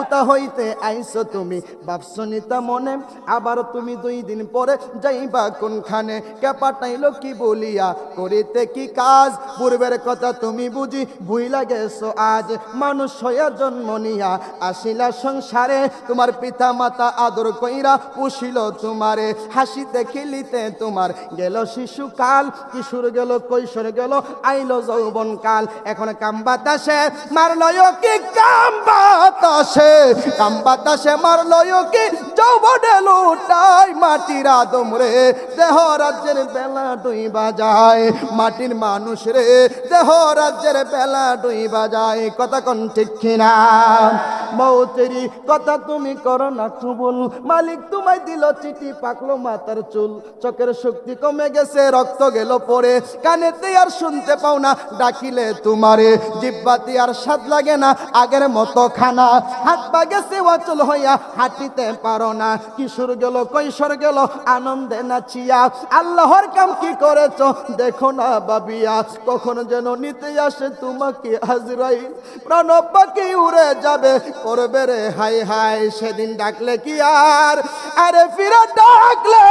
কোথা হইতে আইছো তুমি ভাবছো নিতা মনে, আবার তুমি 2 দিন পরে যাইবা কোনখানে, কে পাঠাইলো কি বলিয়া করিতে কি কাজ, পূর্বের কথা তুমি বুঝি ভুইলা গেছো আজ, মানুষ হইয়া জন্ম নিয়া আসিলা সংসারে, তোমার পিতা মাতা আদর কইরা পুষিল তোমারে, হাসিতে খেলিতে তোমার গেল শিশুকাল, কিশোর গেল কৈশোর গেল আইলো যৌবন কাল, এখন কাম বাতাসে মারলয় কি কাম বাতাসে মারলয় কি যৌবনে লুটাই মাটির আদম রে, দেহ রাজ্যের বেলা ডুইবা যায়, মাটির মানুষ রে দেহ রাজ্যের বেলা ডুইবা যায়, কথা কোন ঠিক কিনা? মৌতেরি কথা তুমি করো না কবুল, মালিক তোমায় দিল চিঠি পাকলো মাথার চুল, চোখের শক্তি কমে গেছে রক্ত গেল পরে, কানেতে আর শুনতে পাও না ডাকিলে তোমারে, জিহ্বাতে আর স্বাদ লাগে না আগের মতো খানা, হাত পা গেছে অচল হইয়া হাঁটিতে পারো না, কিশোর গেল কৈশোর গেল আনন্দে নাচিয়া, আল্লাহর কাম কি করেছো দেখো না বাবিয়া, কখন যেন নিতে আসে তোমাকে আজরাইল, প্রাণ পাখি উড়ে যাবে করবে রে হাই হাই, সেদিন ডাকলে কি আর আরে ফিরে ডাকলে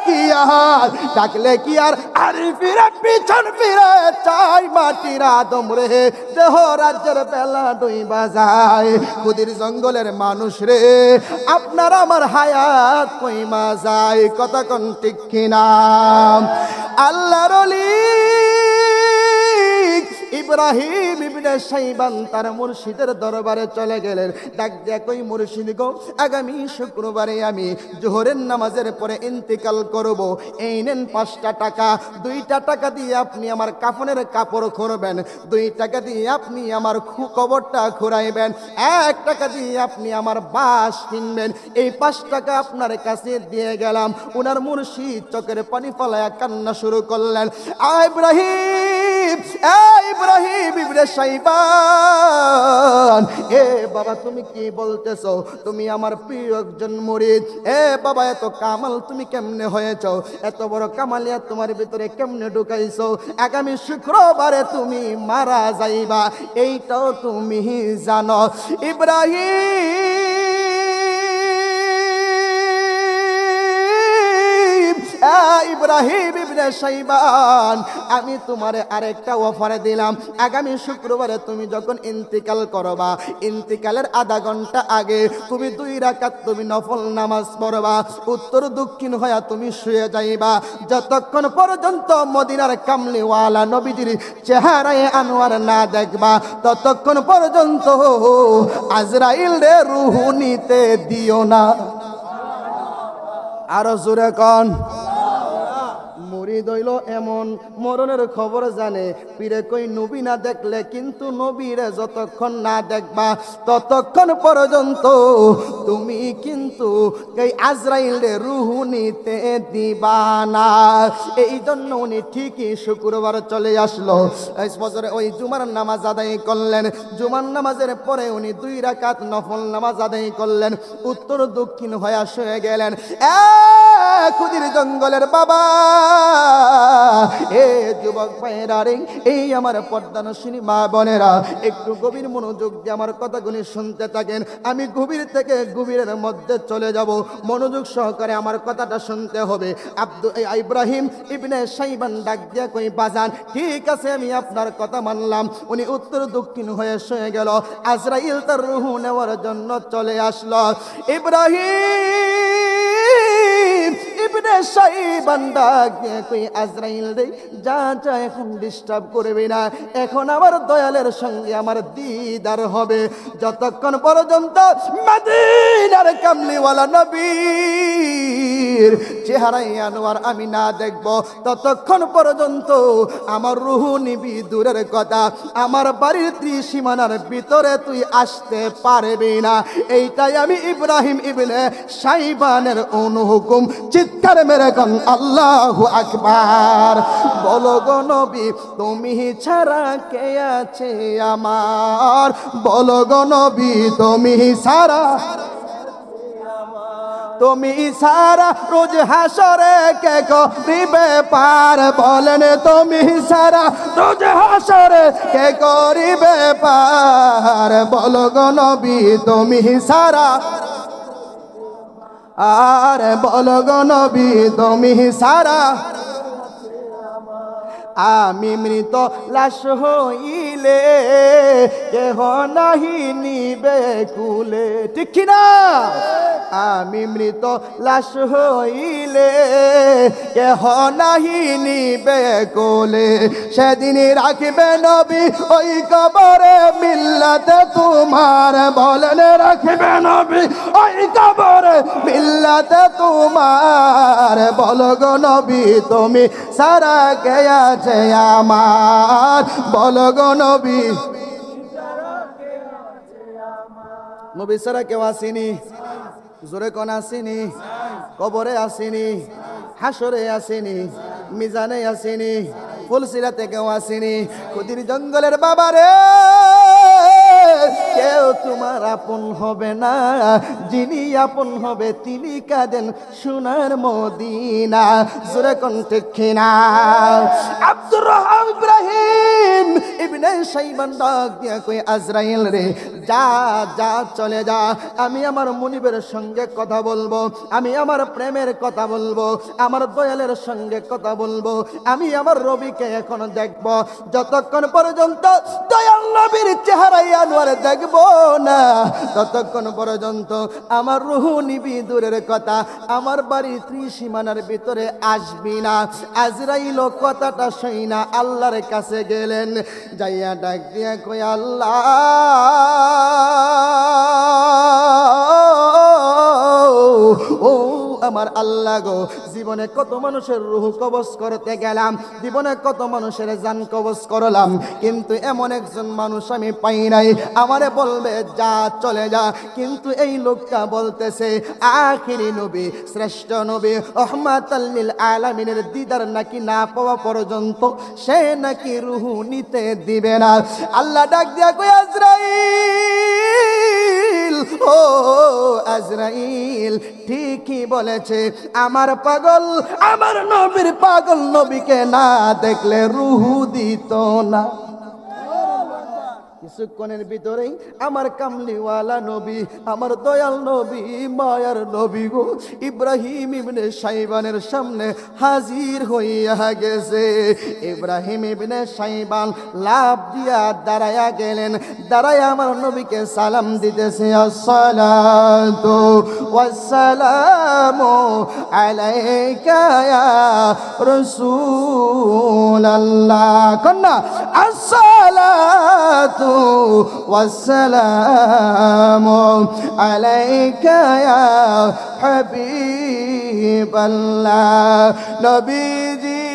কি আর, ডাকলে কি আর আরে ফিরে পিছন ফিরে চাই মাটির আদম রে, দেহ রাজ্যের বেলা ডুইবা যায়, খুদির জঙ্গলের মানুষ রে আপনার আমার হায়াত কইমা যায়, কথা কোন ঠিক কিনা? আল্লাহর ওলি ইব্রাহিম ইবনে শাইবান তার মুর্শিদের দরবারে চলে গেলেন, ডাক দিয়া কই মুর্শিদ গো, আগামী শুক্রবারে আমি জোহরের নামাজের পরে ইন্তিকাল করব, এই নেন 5টা টাকা, 2টা টাকা দিয়ে আপনি আমার কাফনের কাপড় খুঁড়বেন, 2 টাকা দিয়ে আপনি আমার কবরটা খুঁড়াইবেন, 1 টাকা দিয়ে আপনি আমার বাস কিনবেন, এই 5 টাকা আপনার কাছে দিয়ে গেলাম। উনার মুর্শিদ চোখের পানি ফলায়া কান্না শুরু করলেন, ইব্রাহিম ইবনে শাইবান, এ বাবা তুমি কি বলতেছো, তুমি আমার প্রিয় একজন মুরিদ, এ বাবা এত কামাল তুমি কেমনে হয়েছো, এত বড় কামালিয়া তোমার ভিতরে কেমনে ঢুকাইছো, আগামী শুক্রবারে তুমি মারা যাইবা এইটাও তুমি জানো। ইব্রাহিম ইবনে শাইবান, আমি তোমারে আরেকটা অফার দিলাম, আগামী শুক্রবারে তুমি যখন ইন্তিকাল করবা, ইন্তিকালের আধা ঘন্টা আগে তুমি 2 রাকাত তুমি নফল নামাজ পড়বা, উত্তর দক্ষিণ হইয়া তুমি শুয়ে যাইবা, যতক্ষণ পর্যন্ত মদিনার কামলিওয়ালা নবীজির চেহারায় আনোয়ার না দেখবা, ততক্ষণ পর্যন্ত আজরাইল রে রূহ নিতে দিও না। আরো জোরে কোন? মুরিদ হইল এমন মরণের খবর জানে, পীরে কই নবী না দেখলে কিন্তু নবীরে যতক্ষণ না দেখবা ততক্ষণ পর্যন্ত তুমি কিন্তু এই আজরাইলে রূহ নিতে দিবা না। এই জন্য উনি ঠিকই শুক্রবার চলে আসলো, ফজরে ওই জুমার নামাজ আদায় করলেন, জুমার নামাজের পরে উনি 2 রাকাত নফল নামাজ আদায় করলেন, উত্তর দক্ষিণ হয়ে শুয়ে গেলেন। খুদির জঙ্গলের বাবা, এ যুবক ভাইয়েরা রে, এই আমার পর্দানশিনী মা বোনেরা, একটু গভীর মনোযোগ দিয়ে আমার কথাগুলি শুনতে থাকেন, আমি গভীর থেকে গভীরের মধ্যে চলে যাব, মনোযোগ সহকারে আমার কথাটা শুনতে হবে। ইব্রাহিম ইবনে শাইবান ডাক দিয়া কই বাজান, ঠিক আছে আমি আপনার কথা মানলাম। উনি উত্তর দক্ষিণ হয়ে শুয়ে গেল, আজরাইল তার রূহ নেওয়ার জন্য চলে আসলো। ইব্রাহিম ইবনে শাইবান ডাক দিয়ে কই আজরাইল রে, যা যা এখন ডিস্টার্ব করবে না, এখন আমার দয়ালের সঙ্গে আমার দিদার হবে, যতক্ষণ পর্যন্ত মদিনার কামলিওয়ালা নবীর চেহারায় আনোয়ার আমি না দেখব, ততক্ষণ পর্যন্ত আমার রূহ নিবি দূরের কথা, আমার বাড়ির ত্রিসীমানার ভিতরে তুই আসতে পারবি না। এইটাই আমি ইব্রাহিম ইবনে শাইবানের অনুহুকুম। চিৎকার মেরে গান আল্লাহু আকবার। বলো গো নবী তুমি ছাড়া কে আছে আমার, বলো গো নবী তুমি ছাড়া। তুমি সারা রোজ হাসরে কে করিবে পার বলেন তুমি সারা রোজ হাসরে কে করিবে পার বলো গো নবী তুমি সারা আর বলো গো নবী তুমি সারা আমি মৃত লাশ হইলে কেহ নাহি নিবে কুলে ঠিক না আমি মৃত লাশ হইলে কেহ নাহি নিবে কোলে সেদিন রাখবে নবী ওই কবরে মিল্লাতে তোমার বলেন রাখবে নবী ওই কবরে মিল্লাতে তোমার বলো গো নবী তুমি সারা কে আছে আমার বলো গো নবী নবী সারা কেউ আসেনি জোরে কোন আসেনি কবরে আসেনি হাসরে আসেনি মিজানে আসেনি ফুলসিরাতে কেউ আসেনি খুদির জঙ্গলের বাবারে কেউ তোমার আপন হবে না যিনি আপন হবে তিনি কাঁদেন সোনার মদিনা জোরে কোন ঠিক না আব্দুর রহমান ইব্রাহিম ইবনে শাইবান ডাক দিয়া কই আজরাইল রে যা যা চলে যা আমি আমার মুনিবের সঙ্গে কথা বলবো আমি আমার প্রেমের কথা বলবো আমার দয়ালের সঙ্গে কথা বলবো আমি আমার রবিকে এখন দেখব যতক্ষণ পর্যন্ত দয়াল নবীর চেহারাই আনোয়ার দেখব না ততক্ষণ পর্যন্ত আমার রূহ নিবি দূরের কথা আমার বাড়ি ত্রিসীমানার ভিতরে আসবি না আজরাইল কথাটা শুই না আল্লাহর কাছে গেলেন যাইয়া ডাক দিয়া কই আল্লাহ ও আমার আল্লাহ গো জীবনে কত মানুষের রূহ কবজ করতে গেলাম জীবনে কত মানুষের জান কবজ করলাম কিন্তু এমন একজন মানুষ আমি পাই নাই আমারে বলবে যা চলে যা কিন্তু এই লোকটা বলতেছে আখিরি নবী শ্রেষ্ঠ নবী রহমাতাল লিল আলামিনের দিদার নাকি না পাওয়া পর্যন্ত সে নাকি রূহ নিতে দিবে না আল্লাহ ডাক দিয়া কই আজরাইল ও আজরাইল ঠিকই বলেছে আমার পাগল আমার নবীর পাগল নবীকে না দেখলে রূহ দিত না কিছুক্ষণের ভিতরেই আমার কামলিওয়ালা নবী আমার দয়াল নবী মায়ার নবী গো ইব্রাহিম ইবনে শাইবানের সামনে হাজির হইয়া গেছে ইব্রাহিম ইবনে শাইবান লাফ দিয়া দাঁড়ায়া গেলেন দাঁড়ায়া আমার নবীকে সালাম দিতেছে আসসালাতু ওয়াসসালামু আলাইকা ইয়া রাসূলুল্লাহ কন্না আসসালাতু والسلام عليك يا حبيب الله نبيجي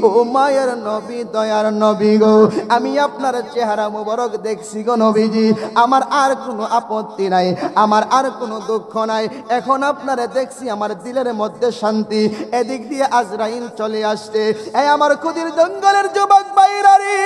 ও মায়ের নবী দয়ার নবী গো আমি আপনার চেহারা মোবারক দেখছি গো নবীজি আমার আর কোনো আপত্তি নাই আমার আর কোনো দুঃখ নাই এখন আপনারে দেখছি আমার দিলের মধ্যে শান্তি এদিক দিয়ে আজরাইল চলে আসছে এই আমার খুদির জঙ্গলের যুবক বাইরারি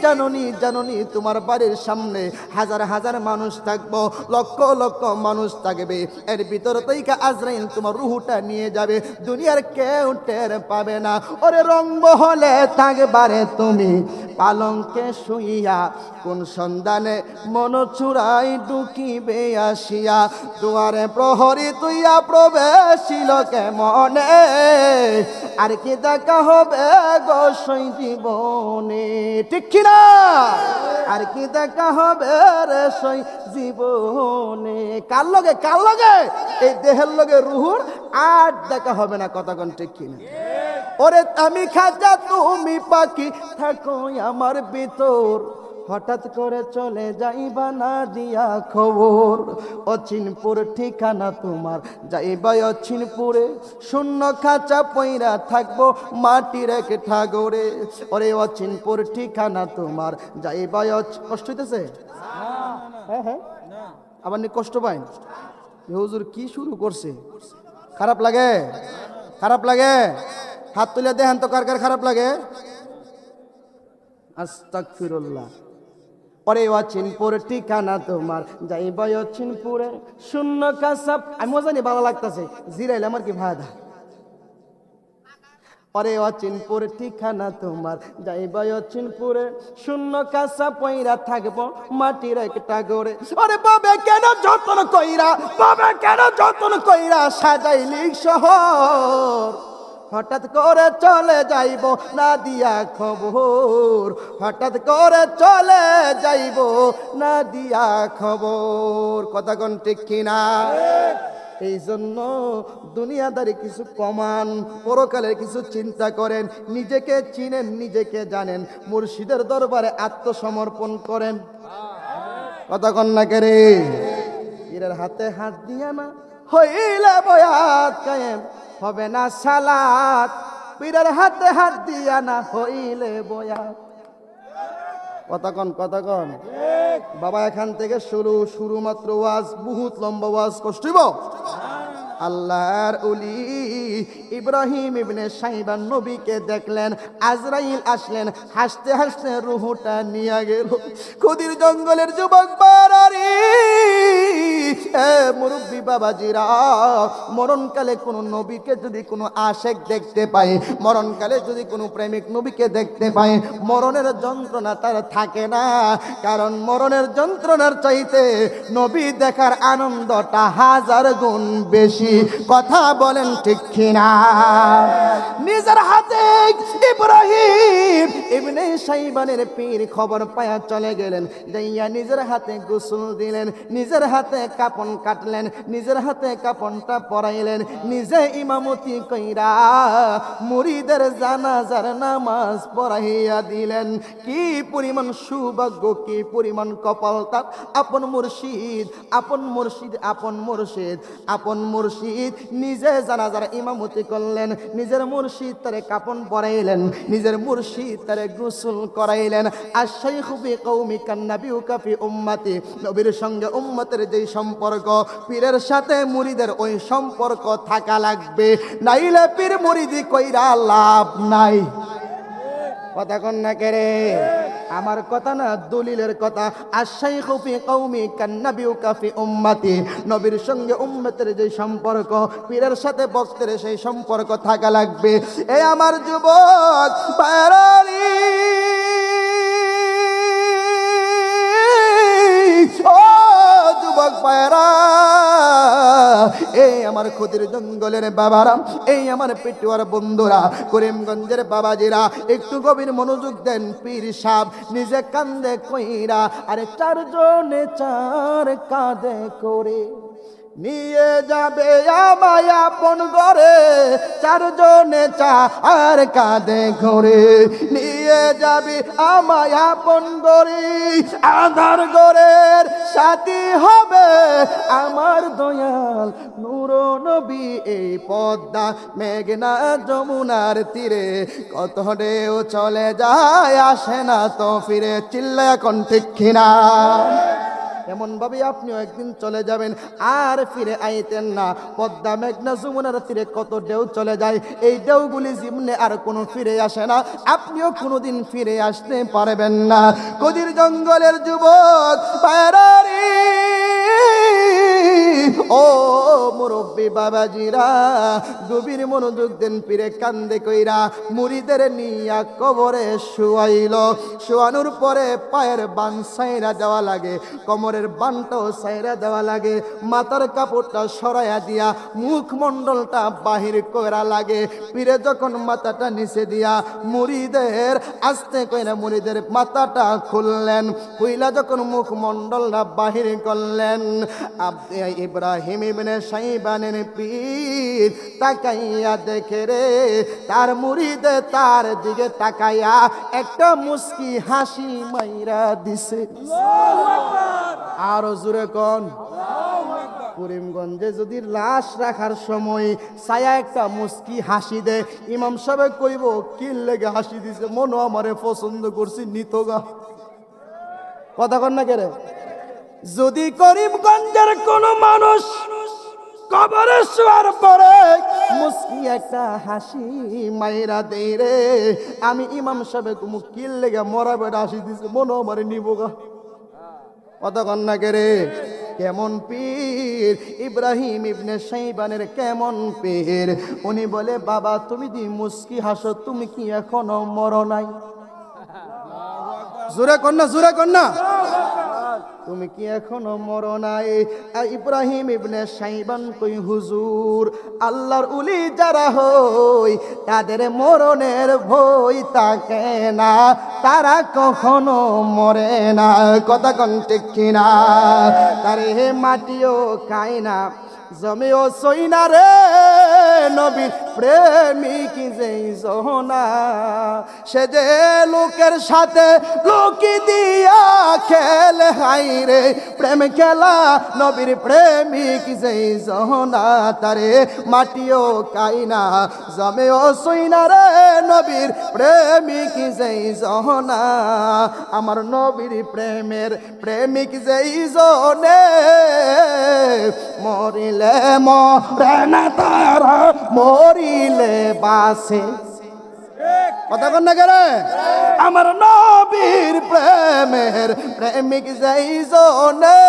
জাননি জাননি তোমার বাড়ির সামনে হাজার হাজার মানুষ থাকবো লক্ষ লক্ষ মানুষ থাকবে এর ভিতর থেকে আজরাইল তোমার রুহটা নিয়ে যাবে দুনিয়ার কেউ টের পাবে না ওরে রংমহলে থাকবারে তুমি পালঙ্কে শুইয়া কোন সন্ধানে মন চুরাই ঢুকিবে আসিয়া দুয়ারে প্রহরী তুইয়া প্রবেশিল কেমনে আর কি দেখা হবে গো সই জীবনে ঠিক কিনা আর কি দেখা হবে রে সই জীবনে কার লগে এই দেহের লগে রুহুর আর দেখা হবে না কতক্ষণ ঠিক কিনা ওরে আমি খাজা তুমি পাখি থাকো আমার ভিতর হঠাৎ করে চলে যাইবা না দিয়া খবর অচিনপুর ঠিকানা তোমার যাইবা অচিনপুরে শূন্য খাঁচা পইরা থাকবো মাটির এক ঠাগরে ওরে অচিনপুর ঠিকানা তোমার যাইবা কষ্ট হইতেছে হ্যাঁ হ্যাঁ আবার নি কষ্ট পাই হুজুর কি শুরু করছে খারাপ লাগে হাত তুলে দেখেন তো কার কার খারাপ লাগে আস্তাগফিরুল্লাহ ওরে অচিনপুর ঠিকানা তোমার যাইব অচিনপুরে শূন্য কাসাব। আমি মজা নিয়ে ভালো লাগতেছে, জিরাইলে আমার কি ভাদা। ওরে অচিনপুর ঠিকানা তোমার যাইব অচিনপুরে শূন্য কাসা পয়রা থাকবো মাটির একটা গড়ে। ওরে বাবে কেন যতন কইরা, বাবে কেন যতন কইরা সাজাইলি শহর, হঠাৎ করে চলে যাইব না দিয়া খবর, হঠাৎ করে চলে যাইব না দিয়া খবর। কথা কোন ঠিক কিনা? এই জন্য দুনিয়াদারি কিছু কমান, পরকালের কিছু চিন্তা করেন, নিজেকে চিনেন, নিজেকে জানেন, মুর্শিদের দরবারে আত্মসমর্পণ করেন। কথা কন না কে রে? পীরের হাতে হাত দিয়া না হইলে বয়াত কায়েম হবে না সালাত, পীরের হাতে হাত দিয়া না হইলে বয়াত। কতক্ষণ কতক্ষণ বাবা, এখান থেকে শুরু মাত্র ওয়াজ, বহুত লম্বা ওয়াজ, কষ্ট হইব। আল্লাহর ওলি ইব্রাহিম ইবনে সাইবান নবীকে দেখলেন, আজরাইল আসলেন, হাসতে হাসতে রুহটা নিয়ে গেল। খুদির জঙ্গলের যুবক বারারি, এ মুরব্বী বাবাজিরা, মরণকালে কোন নবীকে যদি কোনো আশেক দেখতে পায়, মরণকালে যদি কোনো প্রেমিক নবীকে দেখতে পায়, মরণের যন্ত্রণা তার থাকে না, কারণ মরণের যন্ত্রণার চাইতে নবী দেখার আনন্দটা হাজার গুণ বেশি। কথা বলেন ঠিক কিনা? নিজের হাতে ইব্রাহিম ইবনে সাইবানের পীর খবর পায়া চলে গেলেন, যাইয়া নিজের হাতে গোসল দিলেন, নিজের হাতে কাপন কাটলেন, নিজের হাতে কাপনটা পরাইলেন, নিজে ইমামতি কইরা মুরিদের জানাজার নামাজ পড়াইয়া দিলেন। কি পরিমাণ সৌভাগ্য, কি পরিমাণ কপাল তার! আপন মুর্শিদ, আপন মুর্শিদ, আপন মুর্শিদ, আপন মুর্শিদ নিজে জানাজার ইমামতি করলেন, নিজের মুর্শিদ তারে কাপন পরাইলেন, নিজের মুর্শিদ তারে গোসল করাইলেন। আর শাইখু ফি কওমিকা নাবিয়ুকা ফি উম্মতি, নবীর সঙ্গে উম্মতের যেই সম্পর্ক, পীরের সাথে মুরিদের ওই সম্পর্ক থাকা লাগবে, নাইলে পীর মুরিদি কইরা লাভ নাই। কথা কন না কে রে? আমার কথা না, দলিলের কথা। আশ-শাইখু ফি কওমিকা নাবিয়ুকা ফি উম্মতি, নবীর সঙ্গে উম্মতের যে সম্পর্ক, পীরের সাথে ভক্তের সেই সম্পর্ক থাকা লাগবে। এই আমার যুবক পারারি, ও যুবক পায়রা, এই আমার খুদির জঙ্গলের বাবারা, এই আমার পেটুয়ার বন্ধুরা, করিমগঞ্জের বাবাজিরা, একটু গভীর মনোযোগ দেন। পীর সাহেব নিজে কান্দে কইরা, আরে চারজনে চার কাঁধে করে নিয়ে যাবে আমায় আপন ঘরে, চারজনে চার কাঁধে করে নিয়ে যাবে আমায় আপন ঘরে। আধার ঘরের সাথী হবে আমার দয়াল নূর নবী, এই পদ্মা মেঘনা যমুনার তীরে, কত ঢেউ চলে যায় আসে না তো ফিরে। চিল্লায়া এখন ঠিক কিনা? এমন ভাবে আপনিও একদিন চলে যাবেন, আর ফিরে আইতেন না। পদ্মা মেঘনা যমুনার তীরে কত ঢেউ চলে যায়, এই ঢেউগুলি জীবনে আর কোনো ফিরে আসে না, আপনিও কোনোদিন ফিরে আসতে পারবেন না। কদির জঙ্গলের যুবক পায়রারি, ও মুরব্বী বাবাজিরা, গভীর মনোযোগ দেন। পীরে কান্দে কইরা মুরিদের নিয়া কবরে শুয়াইল। শুয়ানোর পরে পায়ের বান সাইরা দেওয়া লাগে, কোমরের বানটাও সাইরা দেওয়া লাগে, মাথার কাপড়টা সরাইয়া দিয়া মুখমণ্ডলটা বাহির করা লাগে। পীরে যখন মাথাটা নিচে দিয়া মুরিদের আস্তে কইরা মুরিদের মাথাটা খুললেন, খুইলা যখন মুখমণ্ডলটা বাহির করলেন, ইব্রাহিম ইবনে সাইবানের পীর তাকাইয়া দেখে রে, তার মুরিদে তার দিকে তাকাইয়া একটা মুস্কি হাসি মাইরা দিছে। আরো জোরে কোন? করিমগঞ্জে যদি লাশ রাখার সময় ছায়া একটা মুস্কি হাসি দে, ইমাম সাহেব কইব কি লেগে হাসি দিছে, মনো আমারে পছন্দ করছি নিতগা। কথা কন না কে রে? যদি করিমগঞ্জের কোন মানুষ কবরে শোয়ার পরে মুস্কি একটা হাসি মাইরা দেই রে, আমি ইমাম সাহেব মুকিল লেগে মরা বেড়া হাসি দিছে, মনো আমারে নিবগা। কতক্ষণ না রে কেমন পীর ইব্রাহিম ইবনে শাইবানের কেমন পীর উনি বলে বাবা তুমি দি মুস্কি হাসো তুমি কি এখনো মরো নাই জোরে কন্যা তুমি কি এখনো মরো নাই ইব্রাহিম ইবনে শাইবান কই হুজুর আল্লাহর উলি যারা হই তাদের মরণের ভয় থাকে না তারা কখনো মরে না কথা কোন ঠিক কিনা তারে মাটিও খায় না জমেও সইনা রে নবীর প্রেমিক যেই জহনা সে যে লোকের সাথে লোকি দিয়া খেলে হাই রে প্রেম খেলা নবীর প্রেমিক যেই জহনা তারে মাটিও কাইনা জমেও সইনা রে নবীর প্রেমিক যেই জহনা আমার নবীর প্রেমের প্রেমিক যেই জনে মরিলে মরে না তারা মরিলে বাসে কথা কন না রে আমার নবীর প্রেমের প্রেমিক যেই জনে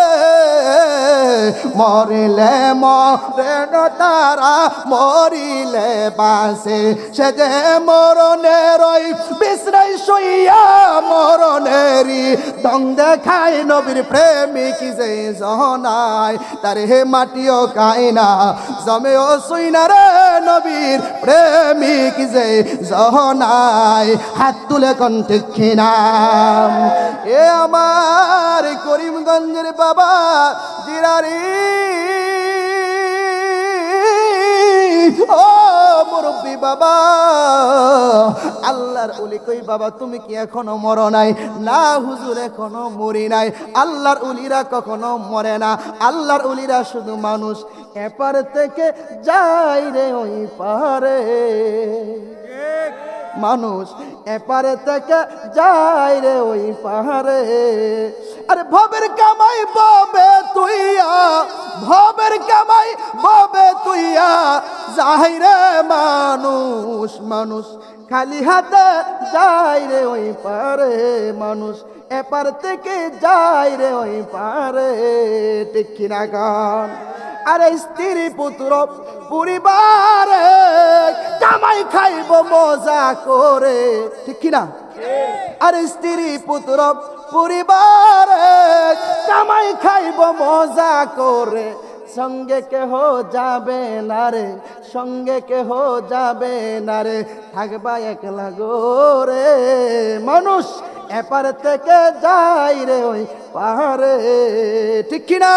মরিলে মরে না তারা মরিলে বাসে সে যে মরণের ওই বিশ্রাই শুইয়া মরণেরই দং দেখায় নবীর প্রেমিক যেই জহনায় তার হে মাটিও খায় না জমেও শুইনা রে নবীর প্রেমিক যেই জহনায় হাত তুলে কণ্ঠে খিনাম এ আমার করিমগঞ্জের বাবা জিরারি ও মুরব্বী বাবা আল্লাহর উলি কই বাবা তুমি কি এখনো মরো নাই না হুজুর এখনো মরি নাই আল্লাহর উলিরা কখনো মরে না আল্লাহর উলিরা শুধু মানুষ এপার থেকে যায় রে ওই পারে মানুষ এপারে থেকে যায় রে ওই পাহাড়ে আরে ভবের কামাই ববে তুইয়া ভবের কামাই ববে তুইয়া যাই রে মানুষ মানুষ খালি হাতে যায় রে ওই পারে মানুষ এপার থেকে যায় রে ওই পারে ঠিক কিনা গান আরে স্ত্রী পুত্র পরিবারে কামাই খাইব মজা করে ঠিক কিনা আরে স্ত্রী পুত্র পরিবারে কামাই খাইব মজা করে সঙ্গে কেহ যাবে না রে সঙ্গে কেহ যাবে না রে থাকবা একলা গোরে মানুষ এপার থেকে যায় রে ওই পাহাড়ে ঠিক কিনা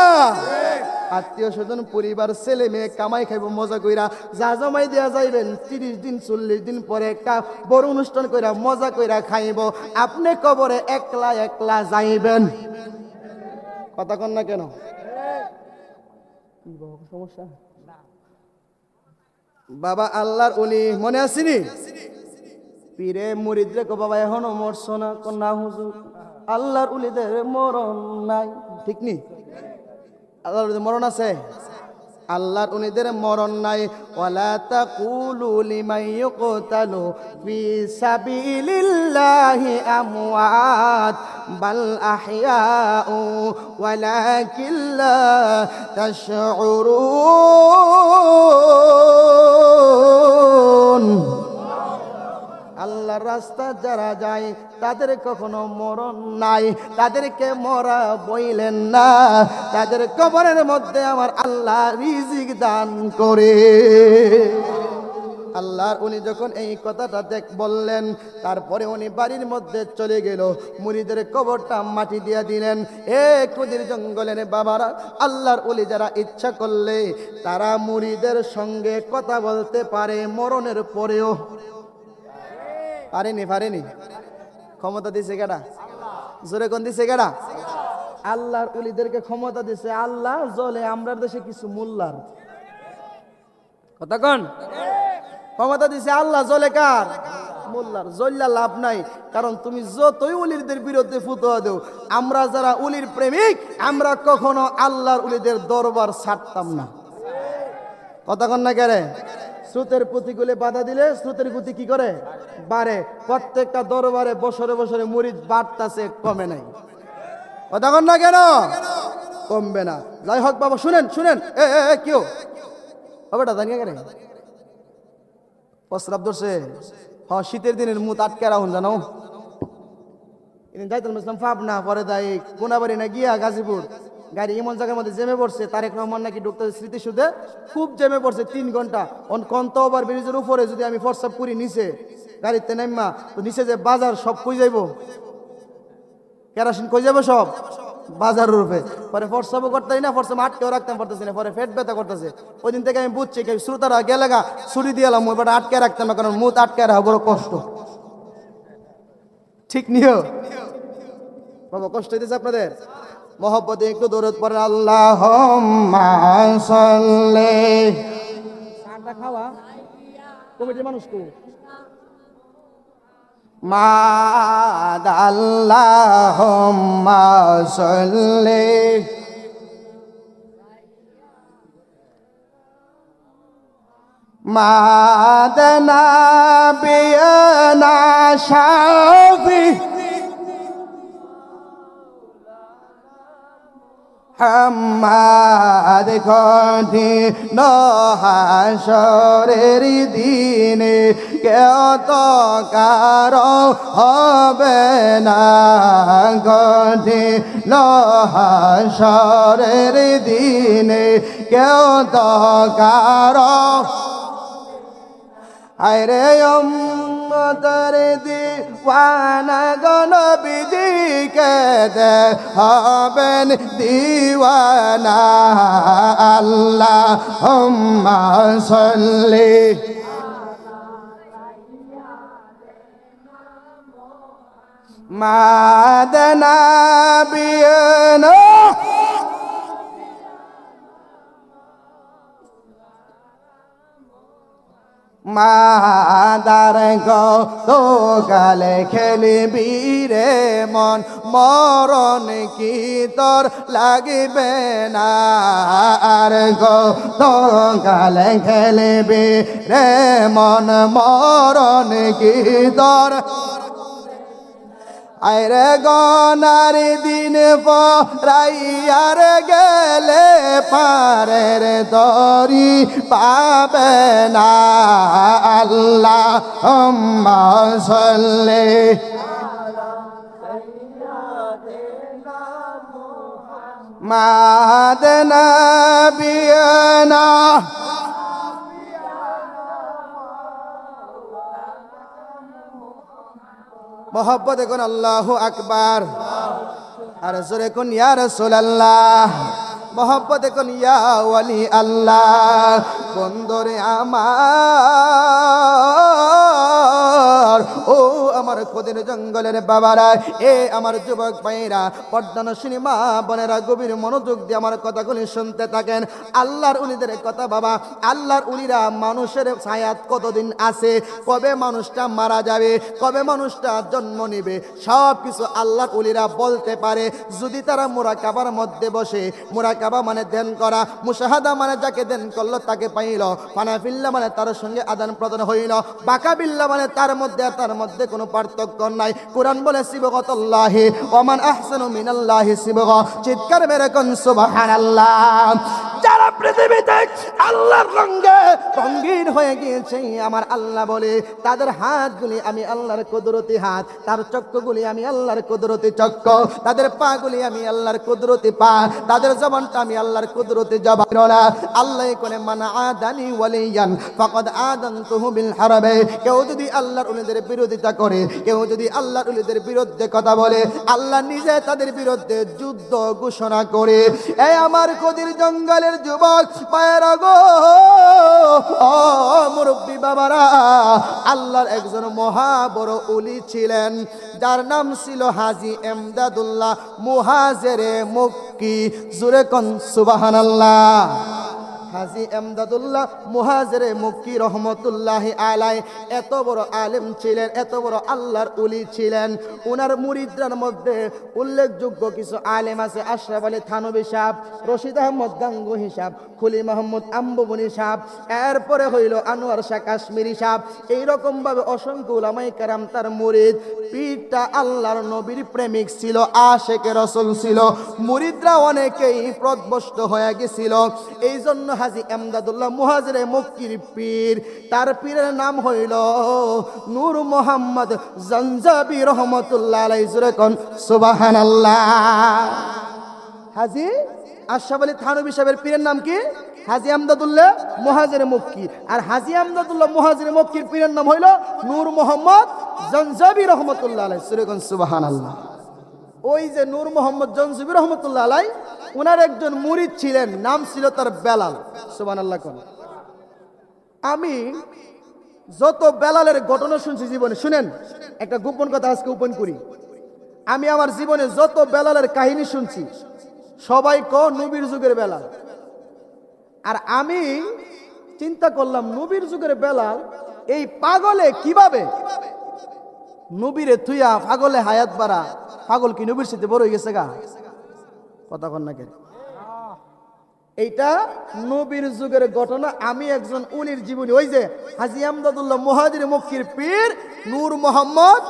আত্মীয় স্বজন পরিবার ছেলে মেয়ে কামাই খাইব মজা কইরা যা জমাই দেওয়া যাইবেন 30 দিন 40 দিন পরে একটা বড় অনুষ্ঠান কইরা মজা কইরা খাইব আপনি কবরে একলা একলা যাইবেন কথা কন না কেন সমস্যা বাবা আল্লাহর ওলি মনে আসেনি পীরে মুরিদরে কো বাবা এখনো মরছো না কোন না হুজুর আল্লাহর ওলিদের মরণ নাই ঠিক নি আল্লাহর ওলিদের মরণ আছে আল্লাহর ওলিদের মরণ নাই ওয়ালা তাকুলু লিমান ইউকতালু ফি সাবিলিল্লাহি আমওয়াত বাল আহইয়াউ ওয়ালাকিন লা তাশউরুন আল্লাহর রাস্তা যারা যায় তাদের কখনো মরণ নাই তাদেরকে মরা বইলেন না তাদের কবরের মধ্যে আমার আল্লাহ রিজিক দান করে আল্লাহর উনি যখন এই কথাটা বললেন তারপরে উনি বাড়ির মধ্যে চলে গেল মুরিদের কবরটা মাটি দিয়ে দিলেন কুদির জঙ্গলের বাবারা আল্লাহর উলি যারা ইচ্ছা করলে তারা মুরিদের সঙ্গে কথা বলতে পারে মরণের পরেও পারেনি ক্ষমতা দিছে কেডা জোরে কোন দিছে কেডা আল্লাহর উলিদেরকে ক্ষমতা দিছে আল্লাহ জলে আমরার দেশে কিছু মোল্লার কথা কোন ক্ষমতা দিছে আল্লাহ জলে কার মোল্লার জল্লা লাভ নাই কারণ তুমি যতই উলিদের বিরুদ্ধে ফুতোয়া দেও আমরা যারা উলির প্রেমিক আমরা কখনো আল্লাহর উলিদের দরবার ছাড়তাম না কথা কোন না কেরে স্রোতের প্রতিকূলে বাধা দিলে স্রোতের গতি কি করে বাড়ে প্রত্যেকটা দরবারে বছরে বছরে মুরিদ বাড়তাছে কমে নাই কথা কন না কেন? কমবে না। যাই হোক বাবা, শুনেন শুনেন, কেউ বেটা জানিয়ে কেন প্রস্রাব ধরছে? হ্যাঁ, শীতের দিনের মুত আটকে রাখুন জানো। যাইতুল ইসলাম পাবনা, পরে যাই কোনাবাড়ি না গিয়া গাজীপুর, গাড়ি এমন জায়গার মধ্যে জেমে পড়ছে, তারেক রহমান নাকি ঢুকতে স্মৃতিসুধে খুব জেমে পড়ছে 3 ঘন্টা। কন্ত ওভার ব্রিজের উপরে যদি আমি প্রস্রাব করি নিচে গাড়িতে নাইমা, তো নিচে যে বাজার সব কই যাইব, কেরাসিন কই যাবো সব বাজারের রূপে। পরে প্রস্রাবও করতে না, প্রস্রাব আটকেও রাখতে পারতেছি না, পরে পেট ব্যথা করতেছে। ওই দিন থেকে আমি বুঝছি কেউ শ্রোতারা গেলে গা ছুরি দিয়ে এলাম, ওইটা আটকে রাখতাম না, কারণ মুখ আটকে রাখা বড় কষ্ট। ঠিক নিও বাবা, কষ্ট হইতেছে আপনাদের? মহব্বতে একটু দরুদ পড়েন, আল্লাহুম্মা সাল্লি। চাটা খাওয়া কমিটির মানুষ কো মাদ, আল্লাহুম্মা সাল্লি মাদ নাবিয়ানা শাফি হাম্মাদ কঠিন হাসরের দিনে কেউ তো কারো হবে না, কঠিন হাসরের দিনে কেউ তো কারো। আরে উম্মতের দিওয়ানা নবীজিকে হবেন দিওয়ানা, আল্লাহুম্মা সাল্লি মাদ নাবিয়ানা মাদার গো তো গালে খেলবি রে মন, মরণ কি তোর লাগবে না, আর গো তো গালে খেলবি রে মন, মরণ কি তোর। আরে গনার দিন পরাইয়ার গেলে পারের দরি পাবে না, আল্লাহুম্মা সাল্লি মাদ নাবিয়ানা। মোহব্বত এখন আল্লাহু আকবার, আর জোরে কোন ইয়া রাসূলুল্লাহ। মোহব্বত এখন ইয়া ওয়ালি আল্লাহ। বন্দরে আমার, ও আমার খোদের জঙ্গলের বাবারা, এ আমার যুবক ভাইরা, পর্দানশীল মা বোনেরা, গভীর মনোযোগ দিয়ে আমার কথাগুলি শুনতে থাকেন। আল্লাহর উলিদের কথা বাবা। আল্লাহর উলিরা মানুষের ছায়াত কতদিন আছে, কবে মানুষটা মারা যাবে, কবে মানুষটা জন্ম নেবে, সব কিছু আল্লাহর উলিরা বলতে পারে, যদি তারা মুরাকাবার মধ্যে বসে। মুরাকাবা মানে ধ্যান করা, মুশাহাদা মানে যাকে ধ্যান করলো তাকে পাইল, ফানাফিল্লা মানে তার সঙ্গে আদান প্রদান হইল, বাকাবিল্লা মানে তার মধ্যে আর তার মধ্যে কোনো পার্থক্য নাই। কোরআন বলে সিবগাতুল্লাহি ওয়া মান আহসানু মিনাল্লাহি সিবগা। চিৎকার মেরে কোন সুবহানাল্লাহ। যারা পৃথিবীতে আল্লাহর রঙে রঙিন হয়ে গিয়েছে, আমার আল্লাহ বলে তাদের হাতগুলি আমি আল্লাহর কুদরতি হাত, তার চক্ষুগুলি আমি আল্লাহর কুদরতি চক্ষু, তাদের পাগুলি আমি আল্লাহর কুদরতি পা, তাদের জবানটা আমি আল্লাহর কুদরতি জবান। আল্লাহ কোনে মান আদানি ওয়ালিয়ান ফাকাদ আযানতুহু বিল হারবে। কেউ যদি আল্লাহর ওলিদের বিরোধিতা করে, কেউ যদি আল্লাহর ওলিদের বিরুদ্ধে কথা বলে, আল্লাহ নিজে তাদের বিরুদ্ধে যুদ্ধ ঘোষণা করে। এই আমার কদির জঙ্গলের যুবক পায়রা গো, ও মুরব্বী বাবারা, আল্লাহর একজন মহা বড় ওলি ছিলেন, যার নাম ছিল হাজী এমদাদুল্লাহ মুহাজিরে মক্কি। জোরে কোন সুবহানাল্লাহ। হাজী এমদাদুল্লাহ মুহাজিরে মক্কি রহমতুল্লাহি আলাইহি এত বড় আলেম ছিলেন, এত বড় আল্লাহর ওলি ছিলেন। ওনার মুরিদদের মধ্যে উল্লেখযোগ্য কিছু আলেম আছে। আশরাফ আলী থানভী সাহেব, রশিদ আহমদ গাঙ্গুহি সাহেব, খুলি মাহমুদ আম্বুবনি সাহেব, এরপরে হইল আনোয়ার শাহ কাশ্মীরি সাহেব। এইরকম ভাবে অসংখ্য উলামায়ে কেরাম তার মুরিদ। পীরটা আল্লাহর নবীর প্রেমিক ছিল, আশেকে রাসূল ছিল। মুরিদরা অনেকেই পথভ্রষ্ট হয়ে গেছিল। এই জন্য হাজী এমদাদুল্লাহ মুহাজিরে মক্কির পীর, তার পীরের নাম হইল নূর মোহাম্মদ জঞ্জাবি রহমতুল্লাহ আলাইহি। জোরে কোন সুবহানাল্লাহ। হাজী আশরাফ আলী থানভী সাহেবের পীরের নাম কি? হাজী এমদাদুল্লাহ মুহাজিরে মক্কি। আর হাজী এমদাদুল্লাহ মুহাজিরে মক্কির পীরের নাম হইল নূর মোহাম্মদ জঞ্জাবি রহমতুল্লাহ আলাইহি। জোরে কোন সুবহানাল্লাহ। ওই যে নূর মোহাম্মদ জঞ্জাবি রহমতুল্লাহ আলাইহি, উনার একজন মুরিদ ছিলেন, নাম ছিল তার বেলাল। সুবহানাল্লাহ কোন। আমি যত বেলালের ঘটনা শুনছি জীবনে, শুনেন একটা গোপন কথা আজকে ওপেন করি। আমি আমার জীবনে যত বেলালের কাহিনী শুনছি, সবাই নবীর যুগের বেলাল। আর আমি চিন্তা করলাম, নবীর যুগের বেলাল এই পাগলে কিভাবে নবীরে থুইয়া পাগলে হায়াত বাড়া। পাগল কি নবীর সাথে বড় হয়ে গেছে গা? কথা কন না কেন? এইটা নবীর যুগের ঘটনা। আমি একজন উলির জীবনী, ওই যে হাজী এমদাদুল্লাহ মুহাজিরে মক্কির পীর নূর মোহাম্মদ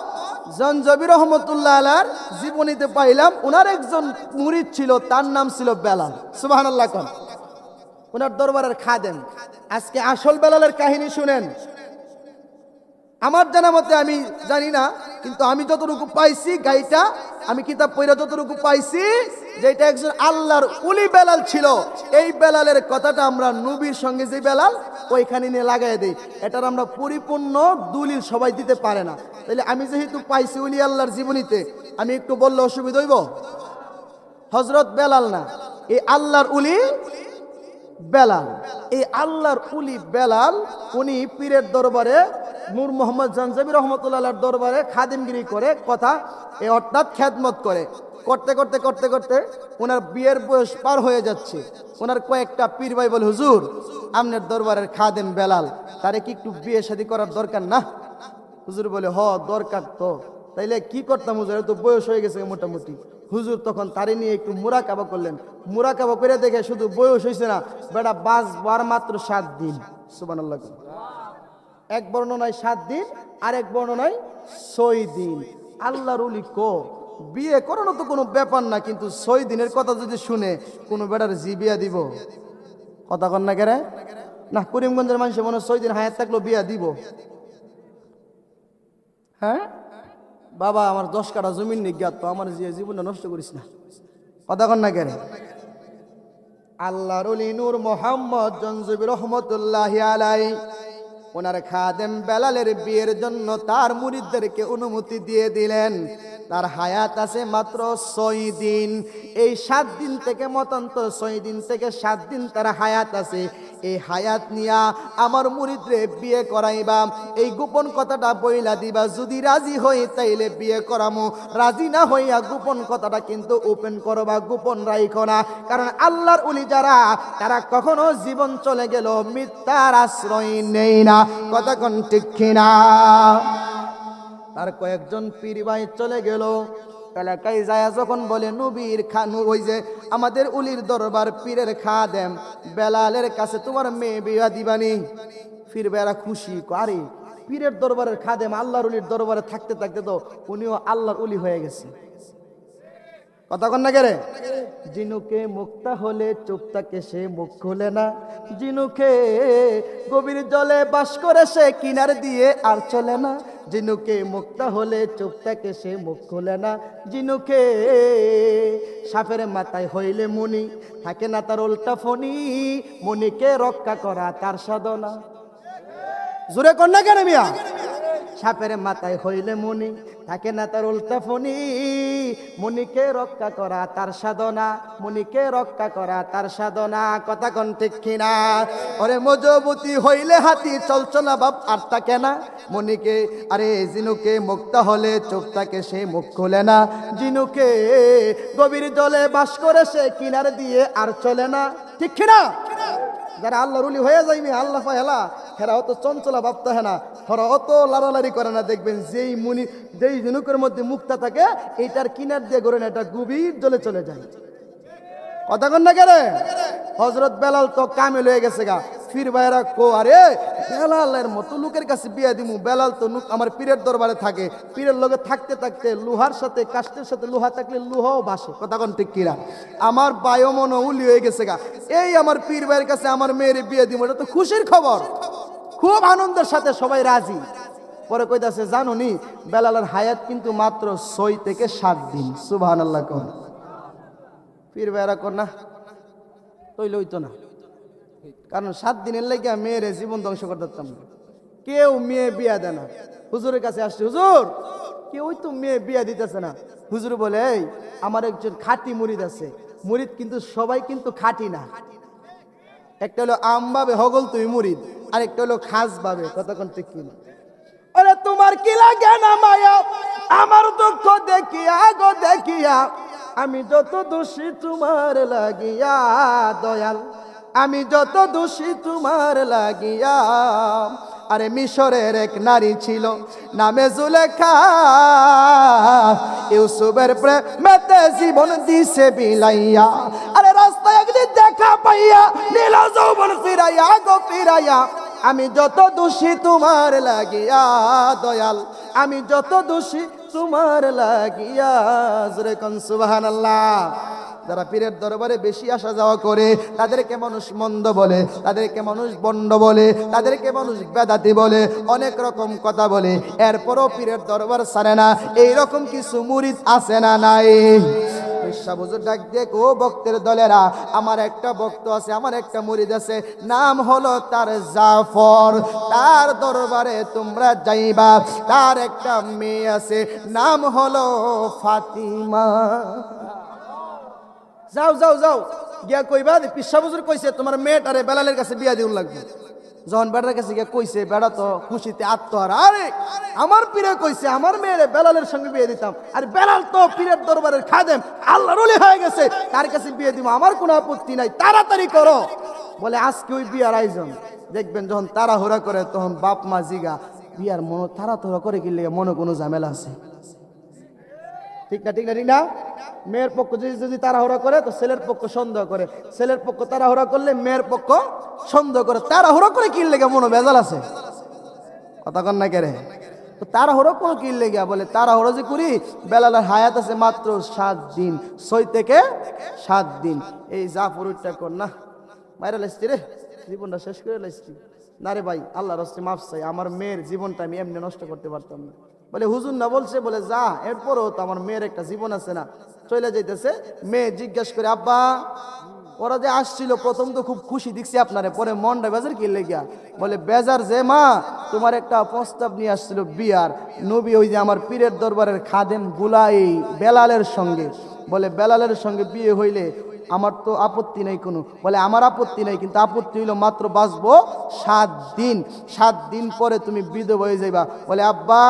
জঞ্জাবি রহমতুল্লাহ আলাইহির জীবনীতে পাইলাম। ওনার একজন মুরিদ ছিল, তার নাম ছিল বেলাল। সুবহানাল্লাহ কোন। ওনার দরবারের খাদেম। আজকে আসল বেলালের কাহিনী শুনেন। আমার জানা মতে, আমি জানি না, কিন্তু আমি যতটুকু পাইছি গাইটা, আমি কিতাব পড়ে যতটুকু পাইছি, যেটা একজন আল্লাহর ওলি বেলাল ছিল। এই বেলালের কথাটা আমরা নবীর সঙ্গে যে বেলাল, ওইখানে নিয়ে লাগাই দেই। এটার আমরা পরিপূর্ণ দলিল সবাই দিতে পারে না। তাহলে আমি যেহেতু পাইছি ওলি আল্লাহর জীবনীতে, আমি একটু বললে অসুবিধা হইব? হযরত বেলাল না, এই আল্লাহর ওলি বেলাল। এই আল্লাহর ওলি বেলাল, উনি পীরের দরবারে নূর মোহাম্মদ জঞ্জাবি রহমতুল্লাহর দরবারে খাদিমগিরি করে, কথা অর্থাৎ খেদমত করে। করতে করতে করতে করতে ওনার বিয়ের বয়স পার হয়ে যাচ্ছে। ওনার কয়েকটা পীর ভাই বলে, হুজুর আপনার দরবারের খাদেম বেলাল, তারে কি একটু বিয়ে শাদী করার দরকার না? হুজুর বলে, হ দরকার তো। তাইলে কি করতাম হুজুর, তো বয়স হয়ে গেছে মোটামুটি। হুজুর তখন তারে নিয়ে একটু মুরাকাবা করলেন। মুরাকাবা করে দেখে শুধু বয়স হয়েছে না, বেটা বাঁচবার মাত্র 7 দিন। সুবহানাল্লাহ। এক বর্ণনায় 7 দিন, আর এক বর্ণনায় 6 দিন। আল্লাহর ওলি বিয়ে করানো তো কোনো ব্যাপার না, কিন্তু 6 দিনের কথা যদি শুনে কোনো বেটার বিয়া দিব? কথা কন না কেরে? না, করিমগঞ্জের মানুষের মনে 6 দিন হায়াত থাকলেও বিয়া দিব? হ্যাঁ বাবা, আমার 10 কাঠা জমিন নিজ্ঞাত, তো আমার জীবনটা নষ্ট করিস না। কথা কন না কেরে? আল্লাহর ওলি নূর মোহাম্মদ জঞ্জাবি রহমতুল্লাহি আলাইহি, ওনার খাদেম বেলালের বিয়ের জন্য তার মুরিদদেরকে অনুমতি দিয়ে দিলেন। তার হায়াত আছে মাত্র 6 দিন। এই 7 দিন থেকে মতান্তর 6 দিন থেকে 7 দিন তার হায়াত আছে। এই হায়াত নিয়া আমার মুরিদরে বিয়ে করাইবা, এই গোপন কথাটা বইলা দিবা। যদি রাজি হই তাইলে বিয়ে করামো, রাজি না হইয়া গোপন কথাটা কিন্তু ওপেন করবা, গোপন রাইখো না। কারণ আল্লাহর ওলি যারা, তারা কখনো জীবন চলে গেল মিথ্যার আশ্রয় নেই না। কথা কোন ঠিক কিনা? তার কয়েকজন পীর ভাই চলে গেল এলাকায় যায়, যখন বলে নবীর খানু, ওই যে আমাদের উলির দরবার পীরের খাদেম বেলালের কাছে তোমার মেয়ে বিয়া দিবানি। পীর বেড়া খুশি, আরে পীরের দরবারের খাদেম আল্লাহর উলির দরবারে থাকতে থাকতে তো উনিও আল্লাহর উলি হয়ে গেছে। কথা কন না কেরে? জিনুকে মুক্তা হলে চুপটাকে সে মুখ খুলে না, জিনুকে গভীর জলে বাস করে সে কিনার দিয়ে আর চলে না। জিনুকে মুক্তা হলে চুপটাকে সে মুখ খুলে না, জিনুকে সাপের মাথায় হইলে মনি থাকে না তার উল্টা ফণি, মনিকে রক্ষা করা তার সাধনা। জোরে কন না কেন মিয়া? সাপের মাথায় হইলে মনি থাকে না তার উল্টা ফণি, মনিকে রক্ষা করা তার সাধনা, মনিকে রক্ষা করা তার সাধনা। কথা কোন ঠিক কিনা? ওরে মজবুতি হইলে হাতি চলছো না বাপ আর থাকে না, মনিকে আরে জিনুকে মুক্তা হলে চোখটাকে সে মুখ খুলে না, জিনুকে গভীর জলে বাস করে সে কিনার দিয়ে আর চলে না। ঠিক কিনা? যারা আল্লাহর ওলি হয়ে যাইবে আল্লাহ হেলা হেরা অত চঞ্চলা ভাবতে হয় না, হেরা অত লাড়ালাড়ি করে না। দেখবেন যেই ঝিনুকের মধ্যে মুক্তা থাকে এইটার কিনার দিয়ে করে না, এটা গভীর জলে চলে যায়। কথা কন না কেরে? হযরত বেলাল তো কামিল হয়ে গেছে গা। ফির ভাইরা কো আরে বেলালের মতো লোকের কাছে বিয়া দিমু, বেলাল তো আমার পীরের দরবারে থাকে, পীরের লগে থাকতে থাকতে লোহার সাথে কাষ্টের সাথে লোহা থাকলে লোহাও বাসে। কথা কন ঠিক কিরা? আমার বায়ো মনো উলি হয়ে গেছে গা, এই আমার পীর ভাইয়ের কাছে আমার মেয়ের বিয়ে দিমু, এটা তো খুশির খবর। খুব আনন্দের সাথে সবাই রাজি। পরে কইতাছে জানো নি বেলালের হায়াত কিন্তু মাত্র 6 থেকে 7 দিন। সুবহানাল্লাহ কোন পীর ভাইরা কর না তৈল হইতো না, কারণ 7 দিনের লাগিয়া মেয়ের জীবন ধ্বংস করে দিতাম না। কেউ মেয়ে বিয়া দেয় না। হুজুরের কাছে আসছে, হুজুর কেউ তো মেয়ে বিয়া দিতেছে না। হুজুর বলে এই আমার একজন খাঁটি মুরিদ আছে। মুরিদ কিন্তু সবাই কিন্তু খাঁটি না, একটা হলো আম ভাবে হগল তুই মুরিদ, আর একটা হলো খাস ভাবে। কতক্ষণ ঠিক কিনা? আরে তোমার কি লাগে না মায়া আমার দুঃখ দেখিয়া গো দেখিয়া, আমি যত দোষী তোমার লাগিয়া দয়াল, আমি যত দোষী তোমার লাগিয়া। আরে মিশরের এক নারী ছিল নামে জুলেখা, ইউসুফের প্রেমেতে জীবন দিছে বিলাইয়া। আরে রাস্তায় একদিন দেখা পাইয়া নীল যৌবন ফিরাইয়া গো ফিরাইয়া, আমি যত দোষী তোমার লাগিয়া দয়াল, আমি যত দোষী তোমার লাগিয়া। জোরে কোন সুবহানাল্লাহ। যারা পীরের দরবারে বেশি আসা যাওয়া করে তাদেরকে মানুষ মন্দ বলে, তাদেরকে মানুষ বন্ড বলে, তাদেরকে মানুষ বেদাতি বলে, অনেক রকম কথা বলে। এরপরও পীরের দরবার ছাড়ে না। এইরকম কিছু মুরিদ আছে না নাই? হুজুর ডাক দিয়ে ও ভক্তের দলেরা, আমার একটা ভক্ত আছে, আমার একটা মুরিদ আছে, নাম হলো তার জাফর। তার দরবারে তোমরা যাইবা। তার একটা মেয়ে আছে, নাম হলো ফাতিমা। যাও যাও যাও গিয়া কইবা পিসা হুজুর কইছে তোমার মেয়েটারে বেলালের কাছে বিয়া দিউন লাগবে। যখন বেটার কাছে গিয়া কইছে, বেটা তো খুশিতে আত্মহারা। আরে আমার পীরে কইছে আমার মেয়েরে বেলালের সঙ্গে বিয়ে দিতাম, আর বেলাল তো পীরের দরবারের খাদেম, আল্লাহর ওলি হয়ে গেছে, তার কাছে বিয়ে দিব, আমার কোনো আপত্তি নাই, তাড়াতাড়ি করো। বলে আজকে ওই বিয়ার আয়োজন। দেখবেন যখন তাড়াহুড়া করে তখন বাপ মা জিগা বিয়ার মনে তাড়াহুড়া করে কি লেগে, মনে কোনো ঝামেলা আছে? ঠিক না ঠিক না ঠিক না? মেয়ের পক্ষ যদি তাড়াহুড়া করে তো ছেলের পক্ষ সন্দেহ করে, ছেলের পক্ষ তাড়াহুড়া করলে মেয়ের পক্ষ সন্দেহ করে। তাড়াহুড়া করে কি লেগে মনে ভেজাল আছে? কথা কন না কেরে? তো তাড়াহুড়ো কোনো কি লেগে? বলে তাড়াহুড়ো যে করি, বেলালের হায়াত আছে মাত্র 7 দিন, 6 থেকে 7 দিন। এই জাফরুরটা কর না মাইরা লাইছি রে, জীবনটা শেষ করে লাইছি না রে ভাই, আল্লাহর রাস্তায় মাফ চাই, আমার মেয়ের জীবনটা আমি এমনি নষ্ট করতে পারতাম না। বলে হুজুর না বলছে, বলে যা, এরপরও তো আমার মেয়ের একটা জীবন আছে না। চলে যাইতেছে, মেয়ে জিজ্ঞেস করে আব্বা ওরা যে আসছিল প্রথম তো খুব খুশি দেখছি আপনারে, পরে মনটা বেজার কি লেগিয়া? বলে বেজার যে মা, তোমার একটা প্রস্তাব নিয়ে আসছিল বিয়ার, নবী ওই যে আমার পীরের দরবারের খাদেম গুলাই বেলালের সঙ্গে। বলে বেলালের সঙ্গে বিয়ে হইলে আমার তো আপত্তি নেই কোনো। বলে আমার আপত্তি নেই, কিন্তু আপত্তি হইল মাত্র বাঁচবো 7 দিন, 7 দিন পরে তুমি বিধবা হয়ে যাইবা। বলে আব্বা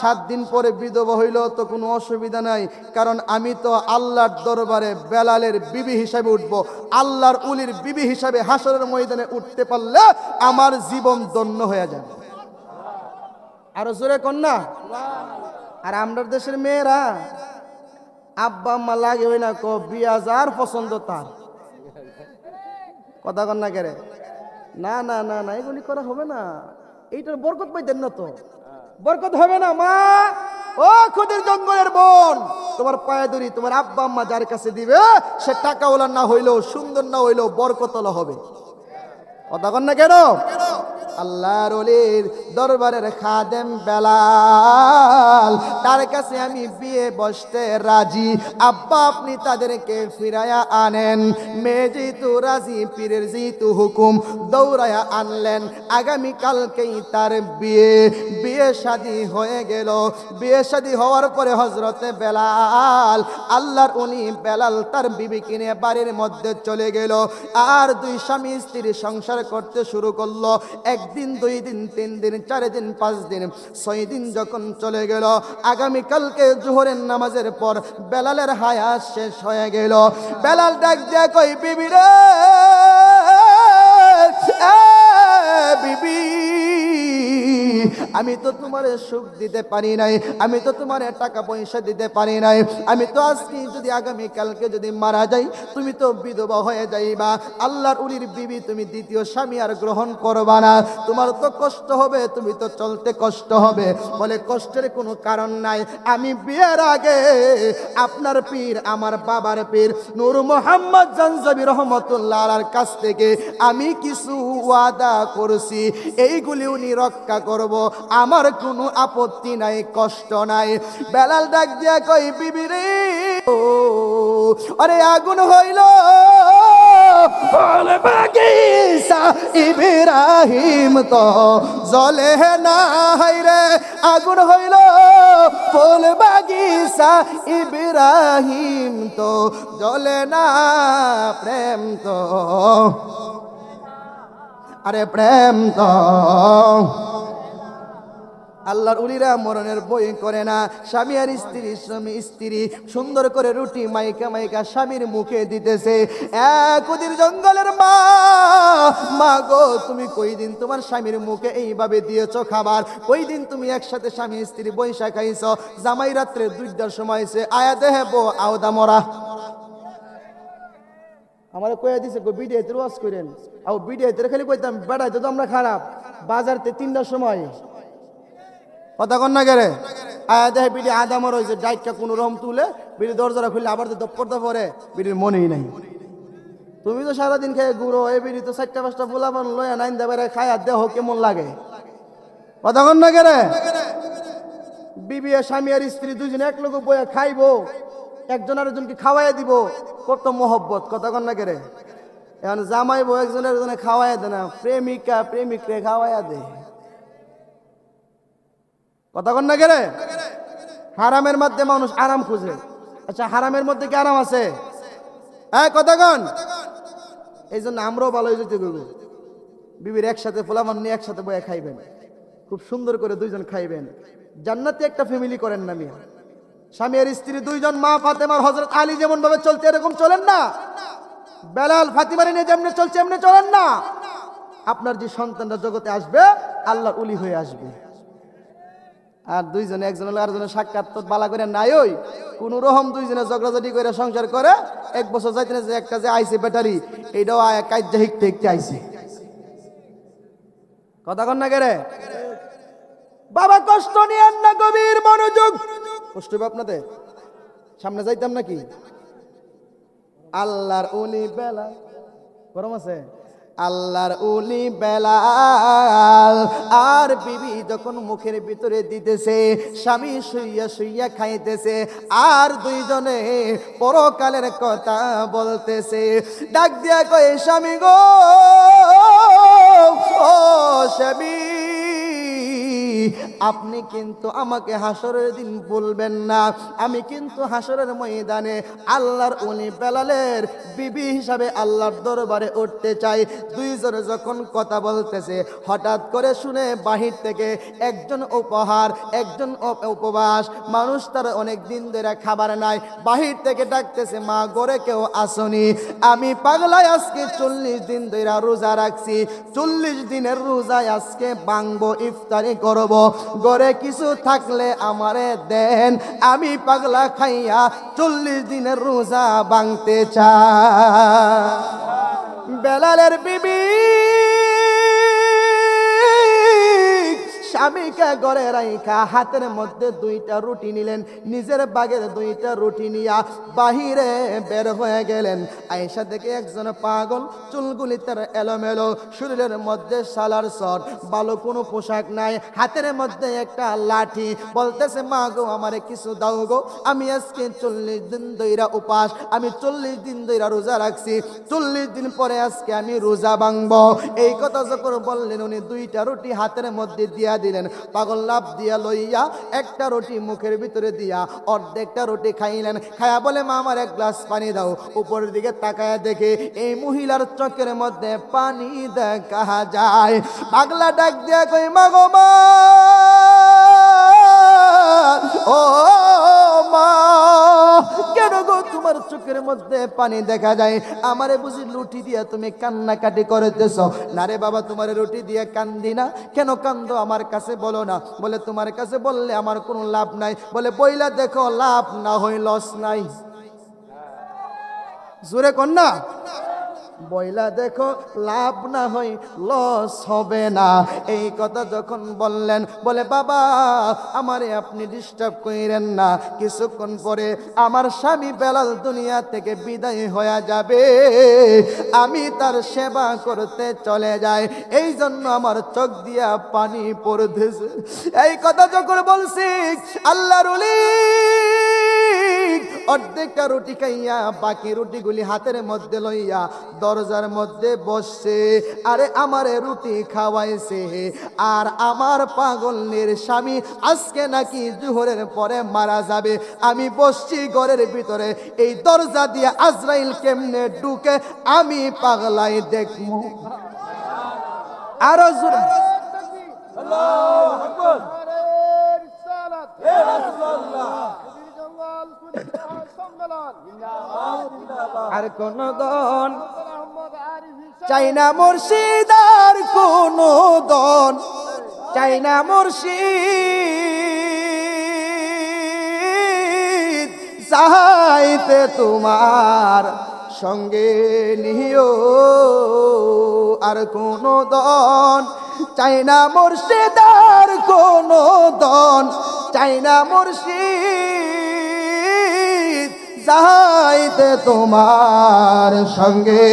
7 দিন পরে বিধবা হইলেও তো কোনো অসুবিধা নাই, কারণ আমি তো আল্লাহর দরবারে বেলালের বিবি হিসাবে উঠবো, আল্লাহর উলির বিবি হিসাবে হাসরের ময়দানে উঠতে পারলে আমার জীবন ধন্য হয়ে যাবে। আরো জোরে কন্যা। আর আমাদের দেশের মেয়েরা আব্বা আম্মা লাগে হই না, বিয়া যার পছন্দ তার। কথা কন না কেরে? না না না না, এগুলি করা হবে না, এইটার বরকত পাইতেন না তো, বরকত হবে না। মা ও খুদের জঙ্গলের বোন, তোমার পায়ে ধরি, তোমার আব্বা আম্মা যার কাছে দিবে সে টাকাওয়ালা না হইলেও, সুন্দর না হইলেও বরকতওয়ালা হবে। কথা কন না কেন? আল্লাহর ওলির দরবারের খাদেম বেলাল, তার কাছে আমি বিয়ে বসতে রাজি, আব্বা আপনি তাদেরকে ফিরায়া আনেন। মেয়ে যেহেতু রাজি, পীরের যেহেতু হুকুম, দৌড়ায়া আনলেন। আগামী কালকেই তার বিয়ে। বিয়ে শাদী হয়ে গেল। বিয়ে শাদী হওয়ার পরে হজরতে বেলাল, আল্লাহর উনি বেলাল তার বিবি কিনে বাড়ির মধ্যে চলে গেল। আর 2 স্বামী স্ত্রী সংসার করতে শুরু করলো। 1 দিন 2 দিন 3 দিন 4 দিন 5 দিন 6 দিন যখন চলে গেল, আগামীকালকে জোহরের নামাজের পর বেলালের হায়াত শেষ হয়ে গেল। বেলাল ডাক দিয়ে কই বিবি রে, বিবি, আমি তো তোমার সুখ দিতে পারি নাই, আমি তো তোমার টাকা পয়সা দিতে পারি নাই, আমি তো আজকে যদি আগামী কালকে যদি মারা যাই তুমি তো বিধবা হয়ে যাইবা। আল্লাহর উলির বিবি, তুমি দ্বিতীয় স্বামী আর গ্রহণ করবা না, তোমার তো কষ্ট হবে, তুমি তো চলতে কষ্ট হবে। বলে কষ্টের কোনো কারণ নাই, আমি বিয়ের আগে আপনার পীর, আমার বাবার পীর নূর মোহাম্মদ জানজাবি রহমতুল্লাহ আলার কাছ থেকে আমি কিছু ওয়াদা করছি, এইগুলি উনি রক্ষা করব, আমার কোনো আপত্তি নাই, কষ্ট নাই। বেলাল ডাক দিয়া কই বিবি রে, আরে আগুন হইল বাগিচা ইব্রাহিম তো জ্বলে না, রে আগুন হইল ফুল বাগিচা ইব্রাহিম তো জ্বলে না, প্রেম তো, আরে প্রেম তো। আল্লাহর উলিরা মরণের বই করে না। স্বামী আর স্ত্রী, স্বামী স্ত্রী সুন্দর করে রুটি মাইকা মাইকা স্বামীর মুখে দিতেছে। এক ওদির জঙ্গলের মা, মা গো তুমি কই দিন তোমার স্বামীর মুখে এইভাবে দিয়েছো খাবার, কই দিন তুমি একসাথে স্বামী স্ত্রী বৈশা খাইছ, জামাই রাত্রে 2টার সময় এসে আয়া দেহে বো আওদা মরা। আমার কয়ে দিছে গো বিডিআইতে ওয়াজ করেন, আর বিডিআইতে খালি কইতাম বেড়াইতে তো আমরা খারাপ, বাজারতে 3টার সময় কথা কন না গেরে আয়া দেহে বিডি আদামর হয়েছে, ডাইটটা কোনো রকম তুলে বিড়ি দরজাটা খুললে আবার তো দপ্পরটা পরে বিড়ির মনেই নাই। তুমি তো সারাদিন খেয়ে গুঁড়ো, এই বিড়ি তো 4টা-5টা ফুলাবান লয়া নাইন দেবে খায়, আর দেহ কেমন লাগে কথা কন না গেরে। বিবি আর স্বামী আর স্ত্রী দুজনে এক লোক বইয়া খাইবো, একজন আরেকজনকে খাওয়াইয়া দিব, কত মহব্বত কথা কন না গেরে। এখন জামাইবো একজন আরেকজনে খাওয়াইয়া দে না, প্রেমিকা প্রেমিকরে খাওয়াইয়া দে কথা কন না গেলে। হারামের মধ্যে মানুষ আরাম খুঁজে, আচ্ছা হারামের মধ্যে কি আরাম আছে? হ্যাঁ কথা কন। এই জন্য আমরাও ভালো হয়ে যেতে গেবো, বিবির একসাথে ফোলামান নিয়ে একসাথে বয়ে খাইবেন, খুব সুন্দর করে দুইজন খাইবেন, জান্নাতে একটা ফ্যামিলি করেন না মিয়া। স্বামী আর স্ত্রী দুইজন, মা ফাতেমার হযরত আলী যেমন ভাবে চলতে এরকম চলেন না, বেলাল ফাতিমার নিয়ে যেমনি চলছে এমনি চলেন না। আপনার যে সন্তানরা জগতে আসবে আল্লাহর উলি হয়ে আসবে। আর দুইজনে একজন হলো আরেকজনের সাক্ষাৎ তো বালা করে নাই, ওই কোন রকম দুইজনে ঝগড়াঝাটি করে সংসার করে 1 বছর যাইতে না যে একটা যে আইছে ব্যাটারি, এইটাও কাজ্যা হিকতে হিকতে আইছে কথা কন না গেরে। বাবা কষ্ট নিয়েন না, গভীর মনোযোগ, কষ্ট হবে আপনাদের, সামনে যাইতাম নাকি। আল্লাহর উলি বেলাল, গরম আছে, আল্লাহর উলি বেলাল আর বিবি যখন মুখের ভিতরে দিতেছে, স্বামী শুইয়া শুইয়া খাইতেছে, আর দুইজনে পরকালের কথা বলতেছে। ডাক দিয়া কয়ে স্বামী গো, ও স্বামী আপনি কিন্তু আমাকে হাসরের দিন বলবেন না, আমি কিন্তু হাসরের ময়দানে আল্লাহর উলি বেলালের বিবি হিসাবে আল্লাহর দরবারে উঠতে চাই। দুইজনে যখন কথা বলতেছে, হঠাৎ করে শুনে বাহির থেকে একজন উপহার, একজন উপবাস মানুষ, তার অনেক দিন ধরে খাবার নাই, বাহির থেকে ডাকতেছে মা গরে কেউ আসনি, আমি পাগলায় আজকে 40 দিন ধরে রোজা রাখছি, 40 দিনের রোজায় আজকে ভাঙবো, ইফতারি করব, গরে কিছু থাকলে আমারে দেন, আমি পাগলা খাইয়া 40 দিনের রোজা ভাঙতে চাই। বেলালের বিবি স্বামীকে ঘরে রাইখা হাতের মধ্যে 2টা রুটি নিলেন, নিজের বাগের 2টা রুটি নিয়া বাহিরে বের হয়ে গেলেন। আয়েশা দেখে একজন পাগল, চুলগুলি তার এলোমেলো, শরীরের মধ্যে সালার সর, ভালো কোনো পোশাক নাই, হাতের মধ্যে একটা লাঠি, বলতেছে মা গো আমারে কিছু দাও গো, আমি আজকে 40 দিন ধইরা উপাস, আমি 40 দিন ধইরা রোজা রাখছি, 40 দিন পরে আজকে আমি রোজা ভাঙবো। এই কথা যখন বললেন, উনি 2টা রুটি হাতের মধ্যে দিয়া দিলেন। পাগল লাভ দিয়া লইয়া একটা রুটি মুখের ভিতরে দিয়া অর্ধেকটা রুটি খাইলেন, খায়া বলে মা আমার 1 গ্লাস পানি দাও। উপরের দিকে তাকায়া দেখে এই মহিলার চোখের মধ্যে পানি দেখা যায়। পাগলা ডাক দিয়া কই মা গো মা, ও মা কেন গো তোমার চোখের মধ্যে পানি দেখা যায়, আমারে বুঝি রুটি দিয়া তুমি কান্নাকাটি করতেছ? না রে বাবা, তোমার রুটি দিয়ে কান্দি না। কেন কান্দো আমার কাছে বলো না। বলে তোমার কাছে বললে আমার কোনো লাভ নাই। বলে বইলা দেখো, লাভ না হয় লস নাই। জোরে কর না, বইলা দেখো লাভ না হয় লস হবে না। এই কথা যখন বললেন, বলে বাবা আমারে আপনি ডিস্টার্ব করেন না, কিছুক্ষণ পরে আমার স্বামী বেলাল দুনিয়া থেকে বিদায় হয়ে যাবে, আমি তার সেবা করতে চলে যাই, এই জন্য আমার চোখ দিয়া পানি পড়তেছে। এই কথা যখন বলছি, আল্লাহর ওলি অর্ধেকটা রুটি খাইয়া বাকি রুটিগুলি হাতের মধ্যে লইয়া দরজার মধ্যে বসছে। আরে আমারে রুটি খাওয়াইছে, আর আমার পাগলের স্বামী আজকে নাকি জোহরের পরে মারা যাবে। আমি বসছি ঘরের ভিতরে, এই দরজা দিয়ে আজরাইল কেমনে ঢুকে আমি পাগলাই দেখমু। আরো জোরে আল্লাহু আকবার। আর কোন দন চাই না মুর্শিদ, আর কোন দন চাই না মুর্শিদ, চাইতে তোমার সঙ্গে নিও। আর কোন দন চাই না মুর্শিদ, আর কোন দন চাই না মুর্শিদ, যাইতে তোমার সঙ্গে,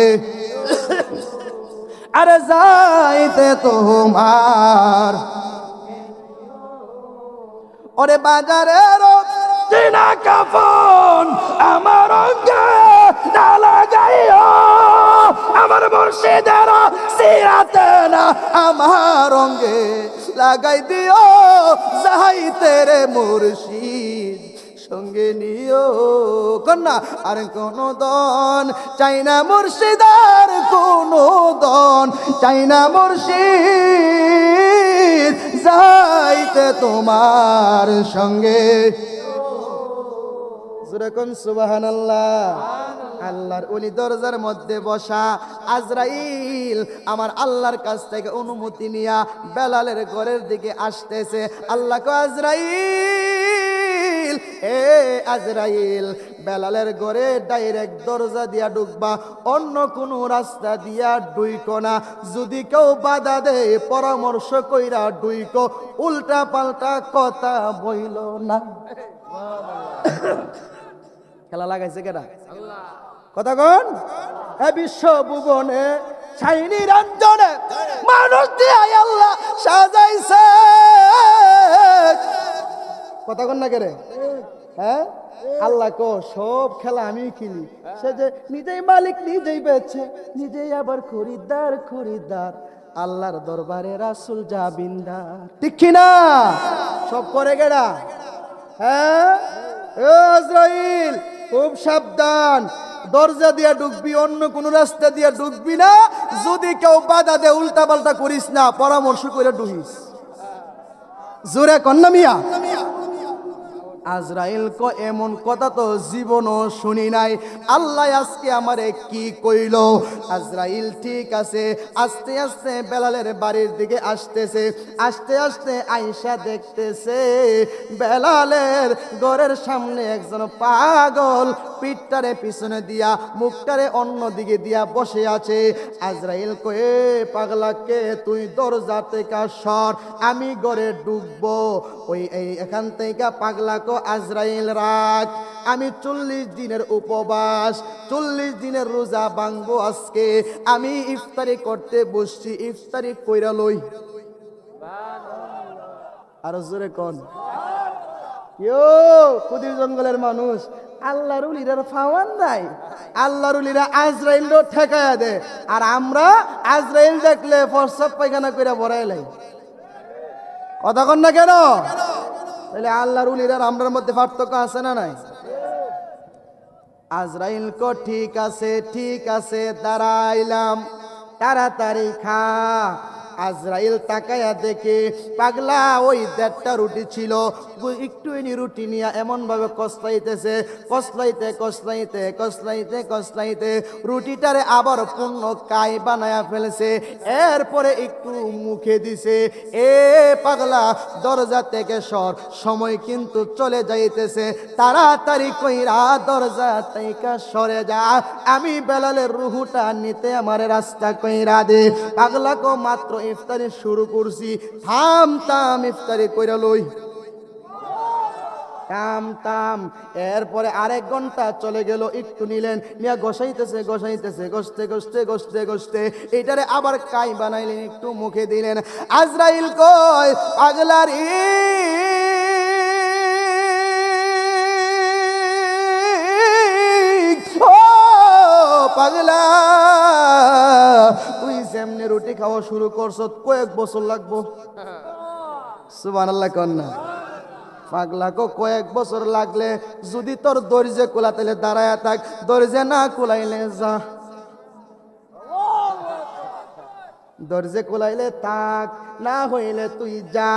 আরে যাইতে তোমার। ওরে বাজারের চিনা কাফন আমার অঙ্গে না লাগাইও, আমার মুর্শিদের সিরাতে না আমার অঙ্গে লাগাই দিও, যাইতে রে মুর্শিদ সঙ্গে নিও। কন্যা আর কোন দন চাই না মুর্শিদ, আর কোন দন চাই না মুর্শিদ, যাইতে তোমার সঙ্গে। যেরকম সুবহানাল্লাহ। আল্লাহর ওলি দরজার মধ্যে বসা, আজরাইল আমার আল্লাহর কাছ থেকে অনুমতি নিয়া বেলালের ঘরের দিকে আসতেছে। আল্লাহ কো আজরাইল, এ আজরাইল, বেলালের ঘরে ডাইরেক্ট দরজা দিয়া ঢুকবা, অন্য কোনো রাস্তা দিয়া ঢুইকো না। যদি কেউ বাধা দেয় পরামর্শ কইরা ঢুইকো, উল্টা পাল্টা কথা বইল না। খেলা লাগাইছে কেডা? কথা কন। এ বিশ্ব ভুবনে ছাইনি রঞ্জনে মানুষ দিয়া আল্লাহ সাজাইছে। কথা কন না কেরে? হ্যাঁ, আল্লাহ কো সব খেলা আমি খেলি। সে যে নিজেই মালিক, নিজেই বেচে, নিজেই আবার খরিদ্দার খরিদ্দার, আল্লাহর দরবারে রাসূল জাবিনদার। ঠিক কি না? সব করে গেডা। হ্যাঁ, ও আজরাইল খুব সাবধান, দরজা দিয়া ঢুকবি, অন্য কোন রাস্তা দিয়া ঢুকবি না। যদি কেউ বাধা দে উল্টা পাল্টা করিস না, পরামর্শ করে ঢুকিস। জোরে কন্যা মিয়া। আজরাইল কো এমন কথা তো জীবনও শুনি নাই। আল্লাহ আজকে আমারে কি কইল? আজরাইল ঠিক আছে, আস্তে আস্তে বেলালের বাড়ির দিকে আসতেছে। আস্তে আস্তে আয়েশা দেখতেছে বেলালের ঘরের সামনে একজন পাগল পিঠটারে পিছনে দিয়া মুখটারে অন্য দিকে দিয়া বসে আছে। আজরাইল কয়ে পাগলাকে তুই দরজা থেকে সর, আমি ঘরে ঢুকবো। ওই এখান থেকে পাগলাকে আজরাইল রাখ, আমি 40 দিনের উপবাস, 40 দিনের রোজা ভাঙবো আজকে। আমি ইফতারি করতে বসছি, ইফতারি কইরা লই। আরো জোরে কোন। ইয়ো কুদির জঙ্গলের মানুষ, আল্লাহর উলিরা ফাওয়ান নাই। আল্লাহর উলিরা আজরাইল ঠেকায়া দে, আর আমরা আজরাইল দেখলে প্রস্রাব পায়খানা কইরা বড়াইলাই। কথা কন না কেন? তাহলে আল্লাহর উলিরা আমরার মধ্যে পার্থক্য আছে না নাই? আজরাইল কো ঠিক আছে, ঠিক আছে, দাঁড়াইলাম, তাড়াতাড়ি খা। আজরাইল তাকায়া দেখে পাগলা ওই 1.5টা রুটি ছিল, একটু এনি রুটি নিয়ে এমন ভাবে কসলাইতেছে, কসলাইতে রুটিটারে আবার পূর্ণ কাই বানায়া ফেলেছে। এরপরে একটু মুখে দিছে, এ পাগলা দরজা থেকে সর, সময় কিন্তু চলে যাইতেছে, তাড়াতাড়ি কইরা দরজা থেকে সরে যা, আমি বেলালের রুহুটা নিতে আমার রাস্তা কইরা দে। পাগলা কো মাত্র ইফতারি শুরু করছি, থাম ইফতারি কইরা লই, থাম। এরপরে আরেক ঘন্টা চলে গেল, একটু নিলেন, নিয়া গোসাইতেছে, এটারে আবার কাই বানাইলেন, একটু মুখে দিলেন। আজরাইল কয় পাগলারি ও পাগলা, তুই যেমনি রুটি খাওয়া শুরু করছ কয়েক বছর লাগবো। সুবহানাল্লাহ কন্যা। পাগলা কো কয়েক বছর লাগলে যদি তোর দরজে কোলা তাহলে দাঁড়ায়া থাক, দরজে না কোলাইলে যা, দরজে কোলাইলে থাক, না হইলে তুই যা।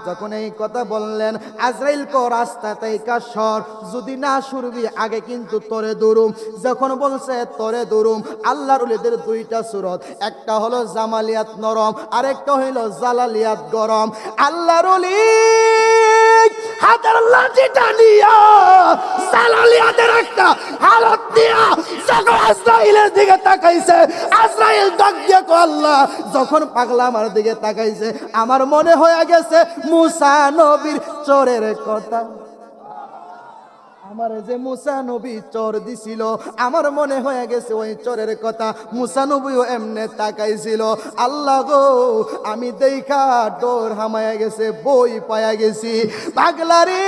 যখন এই কথা বললেন আজরাইল কো রাস্তা তাইকা সর, যদি না শুরবি আগে কিন্তু তোরে দৌড়ুম। যখন বলছে তোরে দৌড়ুম, আল্লাহর ওলিদের 2টা সূরত, একটা হলো জামালিয়াত নরম, আরেকটা হইলো জালালিয়াত গরম। আল্লাহর ওলি হাতের লাঠিটা নিয়া জালালিয়াতের একটা হালত দিয়া যখন আজরাইলের দিকে তাকাইছে, আজরাইল ডাক দিয়া কো আল্লাহ, যখন পাগলা আমার দিকে তাকাইছে আমার মনে হয়ে গেছে মুসা নবীর চোরের কথা, আমার যে মুসা নবী চোর দিছিল আমার মনে হয়ে গেছে ওই চোরের কথা, মুসা নবীও এমনে তাকাইছিল। আল্লাহ গো, আমি দেখা ডোর হামায়া গেছে, বই পায়া গেছি। পাগলারে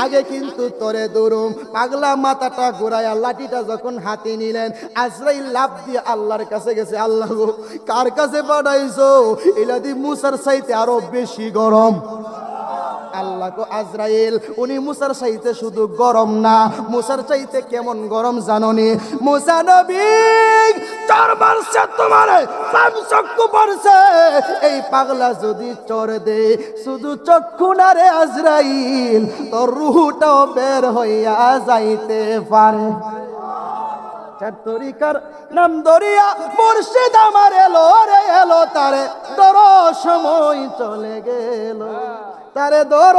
আগে কিন্তু তোরে দৌড়ুম। পাগলা মাথাটা ঘুরাইয়া লাঠিটা যখন হাতে নিলেন, আজরাইল লাফ দিয়ে আল্লাহর কাছে গেছে, আল্লাহ গো কার কাছে পাঠাইছো, এলাদি মুসার চাইতে আরো বেশি গরম। আল্লাহ কো আজরাইল উনি মুসার চাইতে শুধু গরম না, মুসার চাইতে কেমন গরম জানোনি? মুসা নবী চোর মারছে, তোমারে পাঁচ চক্ষু পড়ছে, এই পাগলা যদি চোর দে শুধু চক্ষু না রে আজরাইল, তোর রুহটাও বের হইয়া যাইতে পারে। তরিকার নাম দরিয়া মুর্শিদ আমার এলো রে এলো, তারে দর সময় চলে গেল, তারে দর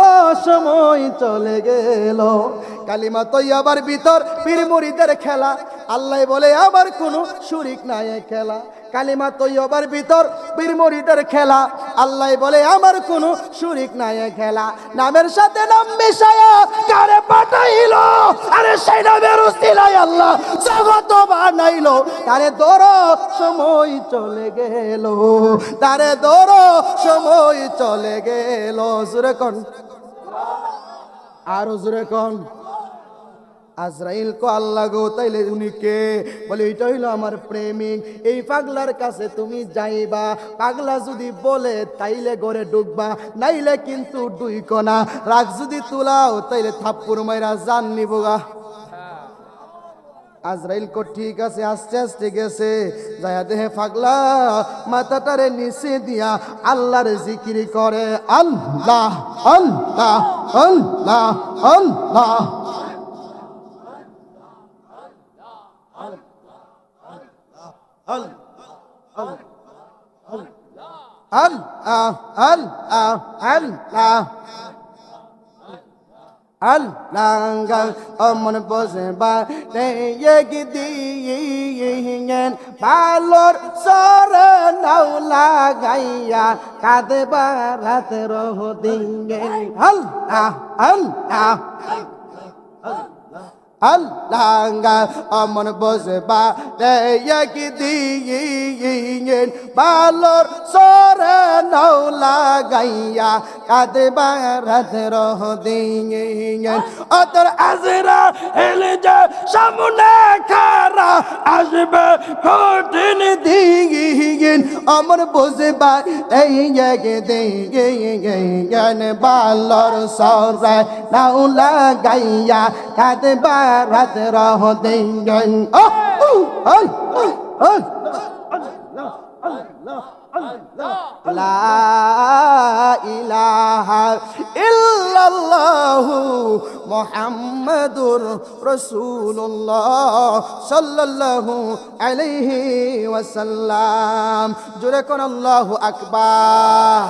সময় চলে গেল। কালিমা তৈয়বার ভিতর পীর মুরিদের খেলা, আল্লাহ বলে আমার কোনো শরীক নাই খেলা। কালিমা তৈয়বার ভিতর পীর মুরিদের খেলা, আল্লাহ বলে আমার কোনো শরীক নাই খেলা। নামের সাথে নাম মিশায়া কারে পাঠাইলো, আরে সেই নামের উসিলায় আল্লাহ জগৎ বানাইলো। তারে দর সময় চলে গেল, তারে দর সময় চলে গেল। জোরে কোন, আরো জোরে কোন। আজরাইল কো আল্লাহ গো, তাইলে উনি কে? বলে এটা হইলো আমার প্রেমিক, এই পাগলার কাছে তুমি যাইবা, পাগলা যদি বলে তাইলে ঘরে ঢুকবা, নাইলে কিন্তু ডুইকো না। রাগ যদি তুলাও তাইলে থাপ্পুর মাইরা জান নিবগা। আজরাইল কো ঠিক আছে, আস্তে আস্তে গেছে, যায়া দেহে পাগলা মাথাটারে নিচে দিয়া আল্লাহর জিকির করে, আল্লাহ আল্লাহ আল্লাহ আল্লাহ। আল্লাহ আল্লাহ আল্লাহ আল্লাহ অমন বসে বা দিয়েন ভালোর সরে নাও লাগাইয়া কাঁদে বারাত রহ দিন। আল্লাহ আল্লাহ আল্লাহ অমন বসবা দিয়েন ভালোর সরে নাও লাগাইয়া কাঁদে বারাত রহ দিন। অতর আজরা এলে যে সামনে খারা আসবে কঠিন দিন, অমন বসবা দিয়েন ভালোর সরে নাও লাগাইয়া কাঁদে রাত রহ দিন। লা ইলাহা ইল্লাল্লাহু মুহাম্মাদুর রাসূলুল্লাহ সাল্লাল্লাহু আলাইহি ওয়াসাল্লাম। জোরে কোন আল্লাহু আকবার।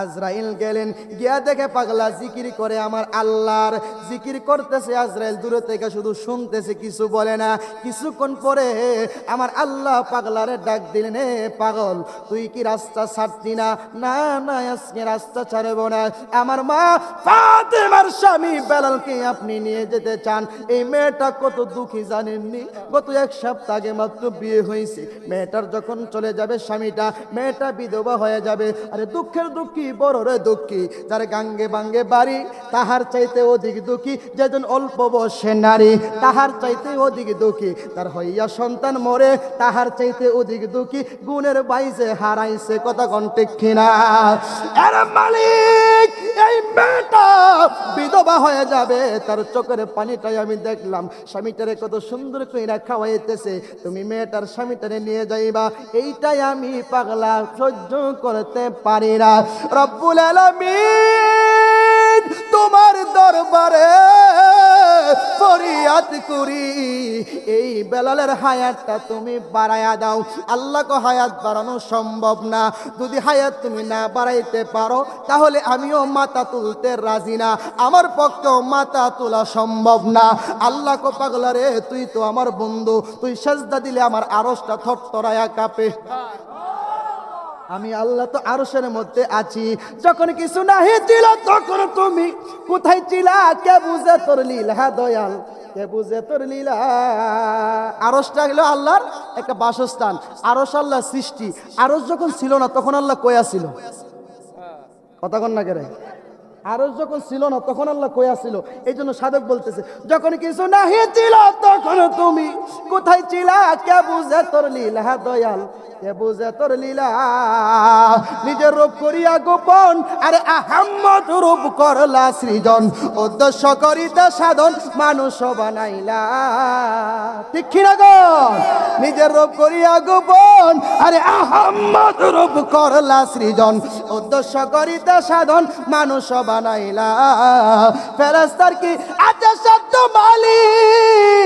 আজরাইল গেলেন, গিয়া দেখে পাগলা জিকির করে আমার আল্লাহর জিকির করতেছে। আজরাইল দূরে থেকে শুধু শুনতেছে, কিছু বলে না। কিছুক্ষণ পরে আমার আল্লাহ পাগলারে ডাক দিলেন, এ পাগল, তুই কি রাস্তা ছাড়তি না? না না, আজকে রাস্তা ছাড়ব না। আমার মা ফাতেমার স্বামী বেলালকে আপনি নিয়ে যেতে চান। এই মেয়েটা কত দুঃখী জানেননি? গত এক সপ্তাহ আগে মাত্র বিয়ে হয়েছে। মেয়েটার যখন চলে যাবে স্বামীটা, মেয়েটা বিধবা হয়ে যাবে। আরে দুঃখের দুঃখী, বড় রে দুঃখী। যার গাঙ্গে বাঙ্গে বাড়ি তাহার চাইতে অধিক দুঃখী, যেজন অল্প বয়সে নারী তাহার চাইতে অধিক দুঃখী। তার হইয়া সন্তান মরে তাহার চাইতে অধিক দুঃখী। গুণের বাইজে হারাইছে, কথা কোন ঠিক কিনা? এর মালিক এই মেয়েটা বিধবা হয়ে যাবে, তার চোখের পানিটাই আমি দেখলাম। স্বামীটারে কত সুন্দর কইরা খাওয়াইতেছে, তুমি মেয়েটার স্বামীটারে নিয়ে যাইবা, এইটাই আমি পাগলা সহ্য করতে পারি না। রব্বুল আলামিন তোমার দরবারে ফরিয়াদ করি, এই বেলালের হায়াতটা তুমি বাড়ায়া দাও। আল্লাহকে হায়াত বাড়ানো সম্ভব না। যদি হায়াত তুমি না বাড়াইতে পারো, তাহলে আমিও মাথা তুলতে রাজি না। আমার পক্ষেও মাথা তোলা সম্ভব না। আল্লাহকে পাগলারে, তুই তো আমার বন্ধু, তুই সেজদা দিলে আমার আরশটা থরথরায়া কাঁপে। আমি আল্লাহ তো আরশের মধ্যে আছি। যখন কিছু নাহি ছিল তখন তুমি কোথায় ছিলা? কে বুঝে তোর লীলা দয়াল, কে বুঝে তোর লীলা? আরশটা হলো আল্লাহর একটা বাসস্থান। আরশ আল্লাহর সৃষ্টি। আরশ যখন ছিল না তখন আল্লাহ কয়া ছিল? কথা কন না কেরে? আরশ যখন ছিল না তখন আল্লাহ কয়া ছিল? এই জন্য সাধক বলতেছে, যখন কিছু নাহি ছিল তখন তুমি কোথায় ছিলা? কে বুঝে তোর লীলা দয়াল, কে বুঝে তোর লীলা? নিজের রূপ করিয়া গোপন, আরে আহাম্মদ রূপ করলা সৃজন, উদ্দেশ্য করিতে সাধন মানুষ বানাইলা। ঠিক কিনা গো? নিজের রূপ করিয়া গোপন, আরে আহাম্মদ রূপ করলা সৃজন, উদ্দেশ্য করিতে সাধন মানুষ বানাইলা। ফেরেশতার কি আছে শব্দ মালিক?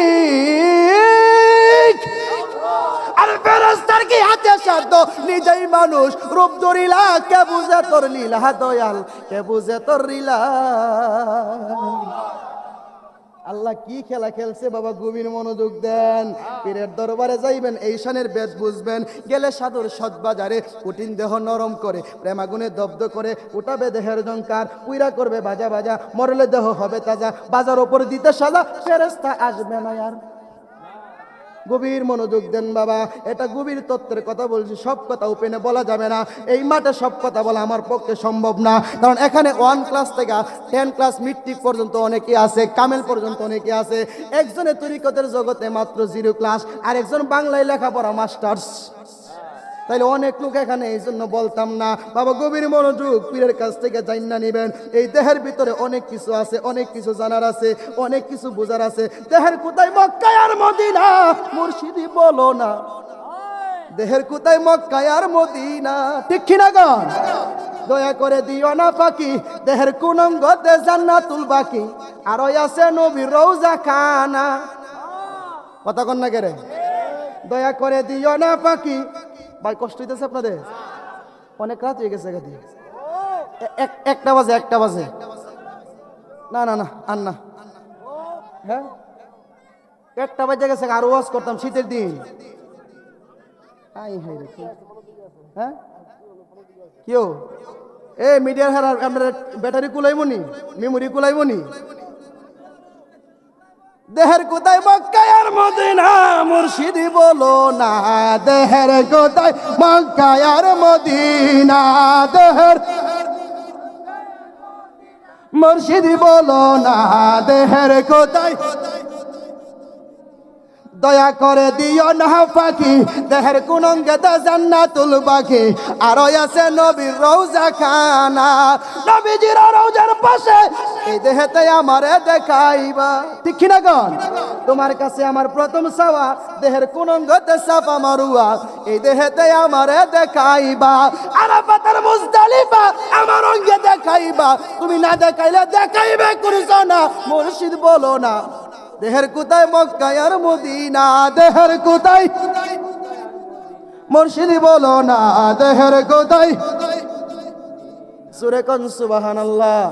আর ফেরেশতার কি আছে শব্দ? নিজেই মানুষ রূপ ধরিলা, কে বুঝে তোর লীলা দয়াল, কে বুঝে তোর লীলা? আল্লাহ কি খেলা খেলছে বাবা, গভীর মনোযোগ দেন। পীরের দরবারে যাইবেন, এই শানের বেদ বুঝবেন। গেলে সাধুর সৎবাজারে কঠিন দেহ নরম করে, প্রেমাগুনে দব্দ করে উঠাবে দেহের জঙ্কার, পুইরা করবে বাজা বাজা, মরলে দেহ হবে তাজা, বাজার ওপর দিতে সাজা, ফেরেশতা আসবে না আর। গভীর মনোযোগ দেন বাবা, এটা গভীর তত্ত্বের কথা বলছি। সব কথা ওপেনে বলা যাবে না, এই মাঠে সব কথা বলা আমার পক্ষে সম্ভব না। কারণ এখানে 1 ক্লাস থেকে 10 ক্লাস মেট্রিক পর্যন্ত অনেকে আছে, কামেল পর্যন্ত অনেকে আছে। একজনের তরিকতের জগতে মাত্র 0 ক্লাস, আর একজন বাংলায় লেখাপড়া মাস্টার্স। তাইলে অনেক লোক এখানে, এই জন্য বলতাম না বাবা। গভীর মনোযোগ, পীরের কাছ থেকে জান্না নিবেন। এই দেহের ভিতরে অনেক কিছু আছে, অনেক কিছু জানার আছে, অনেক কিছু বোঝার আছে। দেহের কোথায় মক্কা আর মদিনা, মুর্শিদি বলো না। দেহের কোথায় মক্কা আর মদিনা, ঠিক কিনা গো? দয়া করে দিও না ফাঁকি, দেহের কোন অঙ্গতে জান্নাতুল বাকি, আর ওই আছে নবীর রওজা খানা। কথা কন না কেরে? দয়া করে দিও না ফাঁকি। ভাই কষ্ট হইতেছে আপনাদের? অনেক রাত হয়ে গেছে। একটা বাজে, 1টা বাজে। না না না, আর না। হ্যাঁ 1টা বাজে গেছে, আরো ওয়াজ করতাম শীতের দিন। হ্যাঁ কেউ এ মিডিয়ার হার আপনার ব্যাটারি কুলাইবনি, মেমোরি কুলাইবনি। দেহের কোথায় মক্কা আর মদিনা, মুর্শিদি বলো না। দেহের কোথায় মক্কা আর মদিনা, দেহের মুর্শিদি বলো না। দেহের কোথায়, দয়া করে দিও না পাখি দেহের কোন অঙ্গে দা জান্নাতুল বাকি আর আছে নবীর রওজা খানা নবীজির রওজার পাশে এই দেহেতে আমারে দেখাইবা ঠিক কি না গন তোমার কাছে আমার প্রথম চাওয়া দেহের কোন অঙ্গতে চাপা মারুয়া এই দেহেতে আমারে দেখাইবা আরাফাতের মুজদালিফা আমার অঙ্গে দেখাইবা তুমি না দেখাইলে দেখাইবে করিস না মুর্শিদ বলো না দেহের কোথায় মক্কা আর মদিনা দেহের কোথায় মুর্শিদ বলো না দেহের কোথায় সুরে কোন সুবহানাল্লাহ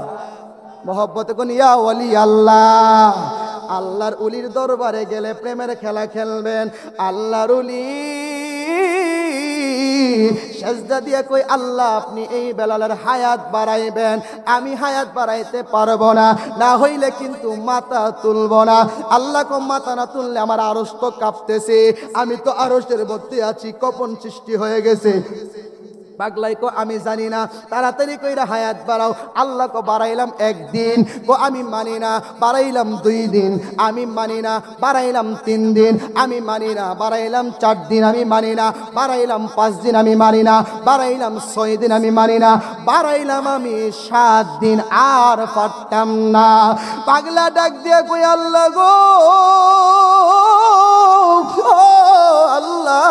মোহব্বত কোন ইয়া ওয়ালি আল্লাহ আল্লাহর উলির দরবারে গেলে প্রেমের খেলা খেলবেন আল্লাহর উলি সেজদা দিয়ে কই আল্লাহ আপনি এই বেলালের হায়াত বাড়াইবেন আমি হায়াত বাড়াইতে পারবো না না হইলে কিন্তু মাথা তুলবো না আল্লাহ কো মাথা না তুললে আমার আরশ তো কাঁপতেছে আমি তো আরশের মধ্যে আছি কপন সৃষ্টি হয়ে গেছে পাগলাই কো আমি জানি না তাড়াতাড়ি কইরা হায়াত বাড়াও আল্লাহ কো বাড়াইলাম একদিন কো আমি মানি না বাড়াইলাম 2 দিন আমি মানি না বাড়াইলাম 3 দিন আমি মানি না বাড়াইলাম 4 দিন আমি মানি না বাড়াইলাম 5 দিন আমি মানি না বাড়াইলাম 6 দিন আমি মানি না বাড়াইলাম আমি 7 দিন আর পারতাম না পাগলা ডাক দিয়ে কই আল্লাহ গো আল্লাহ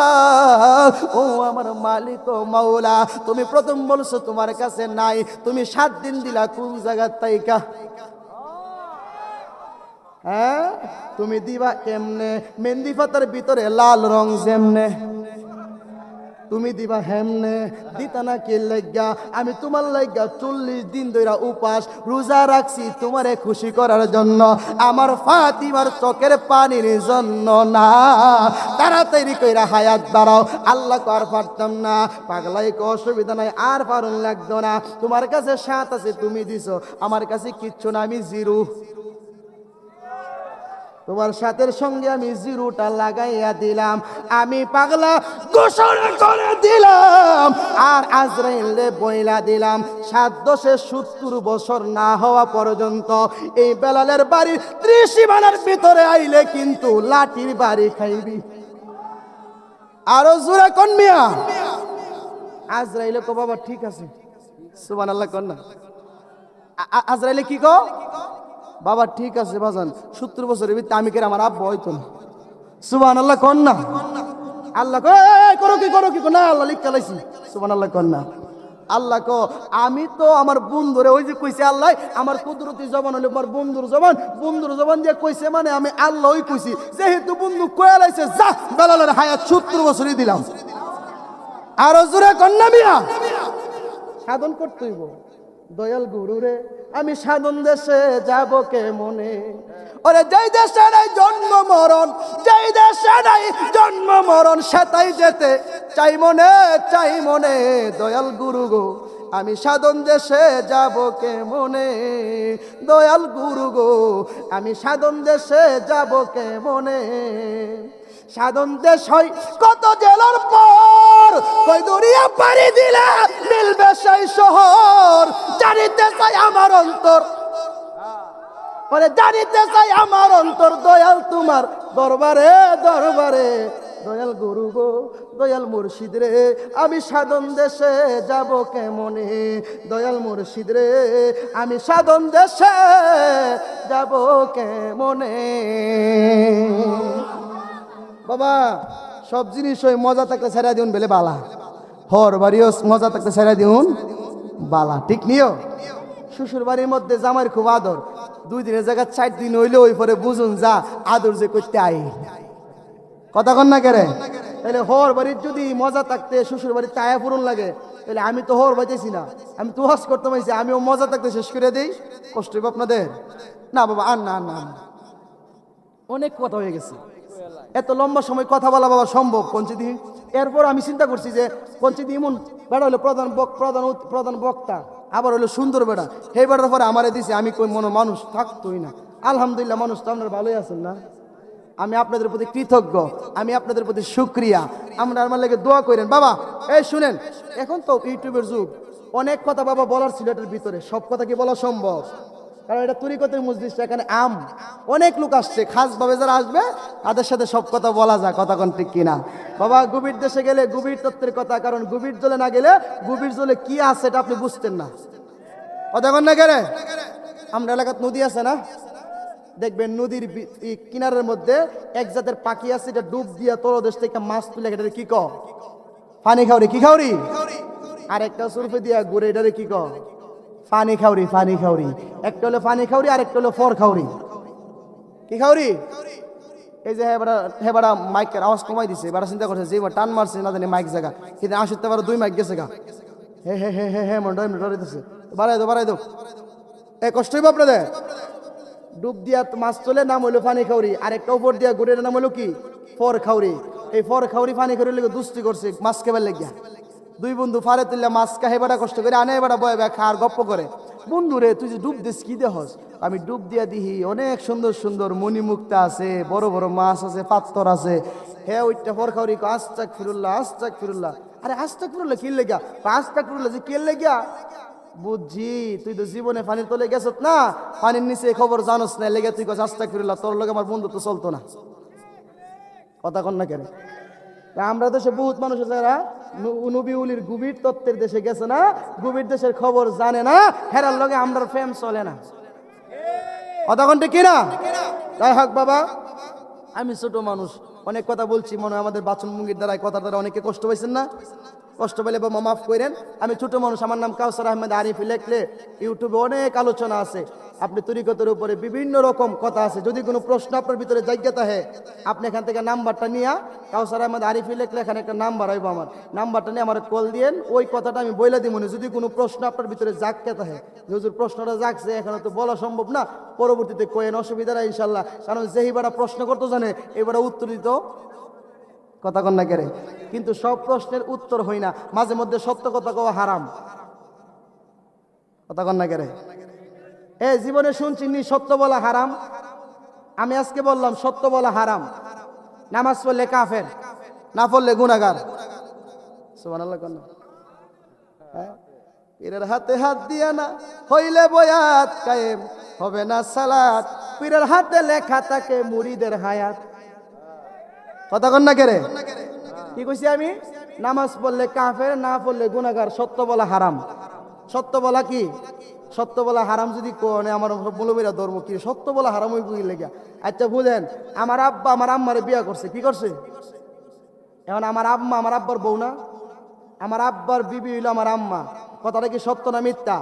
ও আমার মালিক ও মাওলা তুমি প্রথম বলছো তোমার কাছে নাই তুমি 7 দিন দিলা কোন জায়গা তাইকা হ্যাঁ তুমি দিবা কেমনে মেহেন্দি পাতার ভিতরে লাল রং যেমনে তুমি দিবা হেমনে দিতা না কি লাগা আমি তোমার লাগা 40 দিন ধরে উপাস রোজা রাখছি তোমারে খুশি করার জন্য আমার ফাতিমার চোখের পানির জন্য না তাড়াতাড়ি কইরা হায়াত বাড়াও আল্লাহ কো আর পারতাম না পাগলাই কো অসুবিধা নাই আর পারুন লাগতো না তোমার কাছে 7 আছে তুমি দিছো আমার কাছে কিচ্ছু না আমি জিরো তোমার সাথের সঙ্গে আমি জিরোটা লাগাইয়া দিলাম আমি পাগলা ঘোষণা করে দিলাম আর আজরাইলে বইলা দিলাম 7-70 বছর না হওয়া পর্যন্ত এই বেলালের বাড়ির ত্রিসীমানার ভিতরে আইলে কিন্তু লাঠির বাড়ি খাইবি আরো জোরে কোন মিয়া আজরাইলে কো বাবা ঠিক আছে সুবহানাল্লাহ কোন না আজরাইলে কি কো বাবা ঠিক আছে বাজান 70 বছরের ভিতরে আমি কেন আমার আব্বা হইতো না সুবহানাল্লাহ কোন না আল্লাহ কো করো কি না আল্লাহ লিখা লাইছি সুবহানাল্লাহ কোন না আল্লাহ কো আমি তো আমার বন্ধুরে ওই যে কইছে আল্লাহ আমার কুদরতি জবান হলো আমার বন্ধুর জবান দিয়ে কইছে মানে আমি আল্লাহই কইছি যেহেতু বন্ধু কইয়া লাইছে যা বেলালের হায়াত 70 বছরই দিলাম আর জোরে কোন না মিয়া সাধন করতে হইব দয়াল গুরুরে আমি সাধন দেশে যাব কে মনে ওরে যেই দেশে নাই জন্ম মরণ সেটাই যেতে চাই মনে দয়াল গুরু গো আমি সাধন দেশে যাব কে মনে দয়াল গুরু গো আমি সাধন দেশে যাব কে মনে সাধন দেশ হয় কত জেলার পর কই দরিয়া পাড়ি দিলে মিলবে সেই শহর জানিতে চাই আমার অন্তর পরে জানিতে চাই আমার অন্তর দয়াল তোমার দরবারে দয়াল গুরু গো দয়াল মুর্শিদ রে আমি সাধন দেশে যাব কেমনে দয়াল মুর্শিদ রে আমি সাধন দেশে যাব কেমনে বাবা সব জিনিস ওই মজা থাকলে ছেড়া দিউন বেলে বালা হর বাড়িও মজা থাকলে ছেড়া দিউন বালা ঠিক নিও শ্বশুর বাড়ির মধ্যে জামাইয়ের খুব আদর 2 দিনের জায়গা 4 দিন হইলে ওই পরে বুঝুন যা আদর যে করতে আই কথা কন না কেরে তাহলে হর বাড়ির যদি মজা থাকতে শ্বশুর বাড়ির তায়া পূরণ লাগে তাহলে আমি তো হর বাইতেছি না আমি তো হস করতে পারছি আমিও মজা থাকতে শেষ করে দেই কষ্ট হইব আপনাদের না বাবা আর না অনেক কথা হয়ে গেছে এত লম্বা সময় কথা বলা বাবা সম্ভব পঞ্চদিন এরপর আমি চিন্তা করছি যে পঞ্চদিন এমন বেড়া হলো প্রধান বক্তা আবার হলো সুন্দর বেড়া সেই বেড়ার পরে আমারে দিছে আমি কই মনে মানুষ থাকতোই না আলহামদুলিল্লাহ মানুষ তো আপনারা ভালোই আছেন না আমি আপনাদের প্রতি কৃতজ্ঞ আমি আপনাদের প্রতি শুকরিয়া আমরা আমার লাগে দোয়া করেন বাবা এই শুনেন এখন তো ইউটিউবের যুগ অনেক কথা বাবা বলার ছিল এটার ভিতরে সব কথা কি বলা সম্ভব কারণ এটা তরিকতের মজলিস, এখানে আম অনেক লোক আসছে, খাসভাবে যারা আসবে তাদের সাথে সব কথা বলা যায়, কথা কোন ঠিক কিনা। বাবা গভীর দেশে গেলে গভীর তত্ত্বের কথা, কারণ গভীর জলে না গেলে গভীর জলে কি আছে এটা আপনি বুঝতেন না, কথা কোন না গেলে। আমরা এলাকাত নদী আছে না, দেখবেন নদীর কিনারের মধ্যে এক জাতের পাখি আছে, এটা ডুব দিয়া তলদেশ থেকে মাছ তুলে, এটারে কি ক? পানি খাউরি। কি খাউরি? আর একটা সুরফে দিয়া ঘুরে, এটারে কি ক? পানি খাউরি। পানি খাউরি একটা হলো পানি খাউরি, আর একটা হলো ফর খাউরি। কি খাউরি? এই যে হেবাড়া মাইকের আওয়াজ কমাই দিছে, এবার চিন্তা করছে যে টান মারছে না জানি মাইক জায়গা, কিন্তু আসতে পারো 2 মাইক গেছে গা। হে হে হে হে হে মন্ডল ডরে দিছে, বাড়াই দো বাড়াই দো, এ কষ্ট হইব আপনাদের। ডুব দিয়া মাছ চলে, নাম হইলো পানি খাউরি, আর একটা উপর দিয়া ঘুরে নাম হইলো কি? ফর খাউরি। এই ফর খাউরি পানি খাউরি লেগে দুষ্টি করছে মাছ খেবার লেগিয়া। 2 বন্ধু ফারে তুললে মাছ খাই বেড়া কষ্ট করে আনে, বেড়া বয়ে ব্যাগ আর গপ্প করে, বন্ধু রে তুই যে ডুব দিস কি দেহস? আমি ডুব দিয়া দিহি অনেক সুন্দর সুন্দর মণিমুক্তা আছে, বড় বড় মাছ আছে, পাত্তর আছে। হ্যাঁ ওইটা ফর খাউরি আস্তাক ফিরুল্লাহ আস্তাক ফিরুল্লাহ। আরে আস্তাক ফিরুল্লাহ কি লেগা? আস্তাক ফিরুল্লাহ যে কে লেগা? বুঝছি তুই তো জীবনে পানির তলে গেছত না, পানির নিচে খবর জানোস না, লেগে তুই কাছে আস্তাক ফিরুল্লাহ, তোর লগে আমার বন্ধু তো চলতো না, কথা কন না কেন। আমরা দেশে বহুত মানুষ আছে যারা নবী উলির গভীর তত্ত্বের দেশে গেছে না, গভীর দেশের খবর জানে না, হেরার লগে আমরা ফেম চলে না, কথা কোনটা কিনা। যাই হোক বাবা, আমি ছোট মানুষ, অনেক কথা বলছি, মনে হয় আমাদের বাচন মুঙ্গির দ্বারা কথা দ্বারা অনেকে কষ্ট পাইছেন না, কষ্ট পেলে বাবা মাফ করেন। আমি ছোট মানুষ, আমার নাম কাউসার আহমেদ আরিফ, লেখলে ইউটিউবে অনেক আলোচনা আছে, আপনি তরিকতের উপরে বিভিন্ন রকম কথা আছে। যদি কোনো প্রশ্ন আপনার ভিতরে জায়গাতে হয়, আপনি এখান থেকে নাম্বারটা নিয়ে কাউসার আহমেদ আরিফ লেখলে এখানে একটা নাম্বার হইব, আমার নাম্বারটা নিয়ে আমার কল দিয়েন, ওই কথাটা আমি বইলা দিব। যদি কোনো প্রশ্ন আপনার ভিতরে জাগতে হয়, হুজুর প্রশ্নটা জাগছে, এখানে তো বলা সম্ভব না, পরবর্তীতে কোয়েন, অসুবিধা নাই ইনশাল্লাহ, কারণ যেই বারা প্রশ্ন করতে জানে এবারে উত্তর দিত, কথা কন না কেরে। কিন্তু সব প্রশ্নের উত্তর হই না, মাঝে মধ্যে সত্য কথা কওয়া হারাম, কথা কন না কেরে। জীবনে শুনছি নি সত্য বলা হারাম, আমি আজকে বললাম সত্য বলা হারাম। নামাজ পড়লে কাফের, না পড়লে গুনাহগার, সুবহানাল্লাহ কন। পীরের হাতে হাত দিয়া না হইলে বয়াত কায়েম হবে না সালাত, পীরের হাতে লেখা থাকে মুরিদের হায়াত, কথা কন না কেরে। কি কইছি আমি? নামাজ পড়লে কাফের, না পড়লে গুনাহগার, সত্য বলা হারাম। সত্য বলা কি? সত্য বলা হারাম যদি কোনে আমার মৌলবীরা ধর্ম কি সত্য বলা হারাম হই বুঝি লেগা। আচ্ছা বুঝেন, আমার আব্বা আমার আম্মারে বিয়া করছে, কি করছে? এখন আমার আম্মা আমার আব্বার বউ না, আমার আব্বার বিবি হইলো আমার আম্মা, কথাটা কি সত্য না মিথ্যা?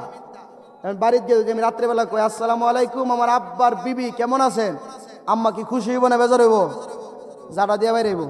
বাড়িতে গিয়ে আমি রাত্রেবেলা কই আসসালামু আলাইকুম, আমার আব্বার বিবি কেমন আছেন? আম্মা কি খুশি হইব না বেজার হইব? জাডা দিয়া বাইরে হইব।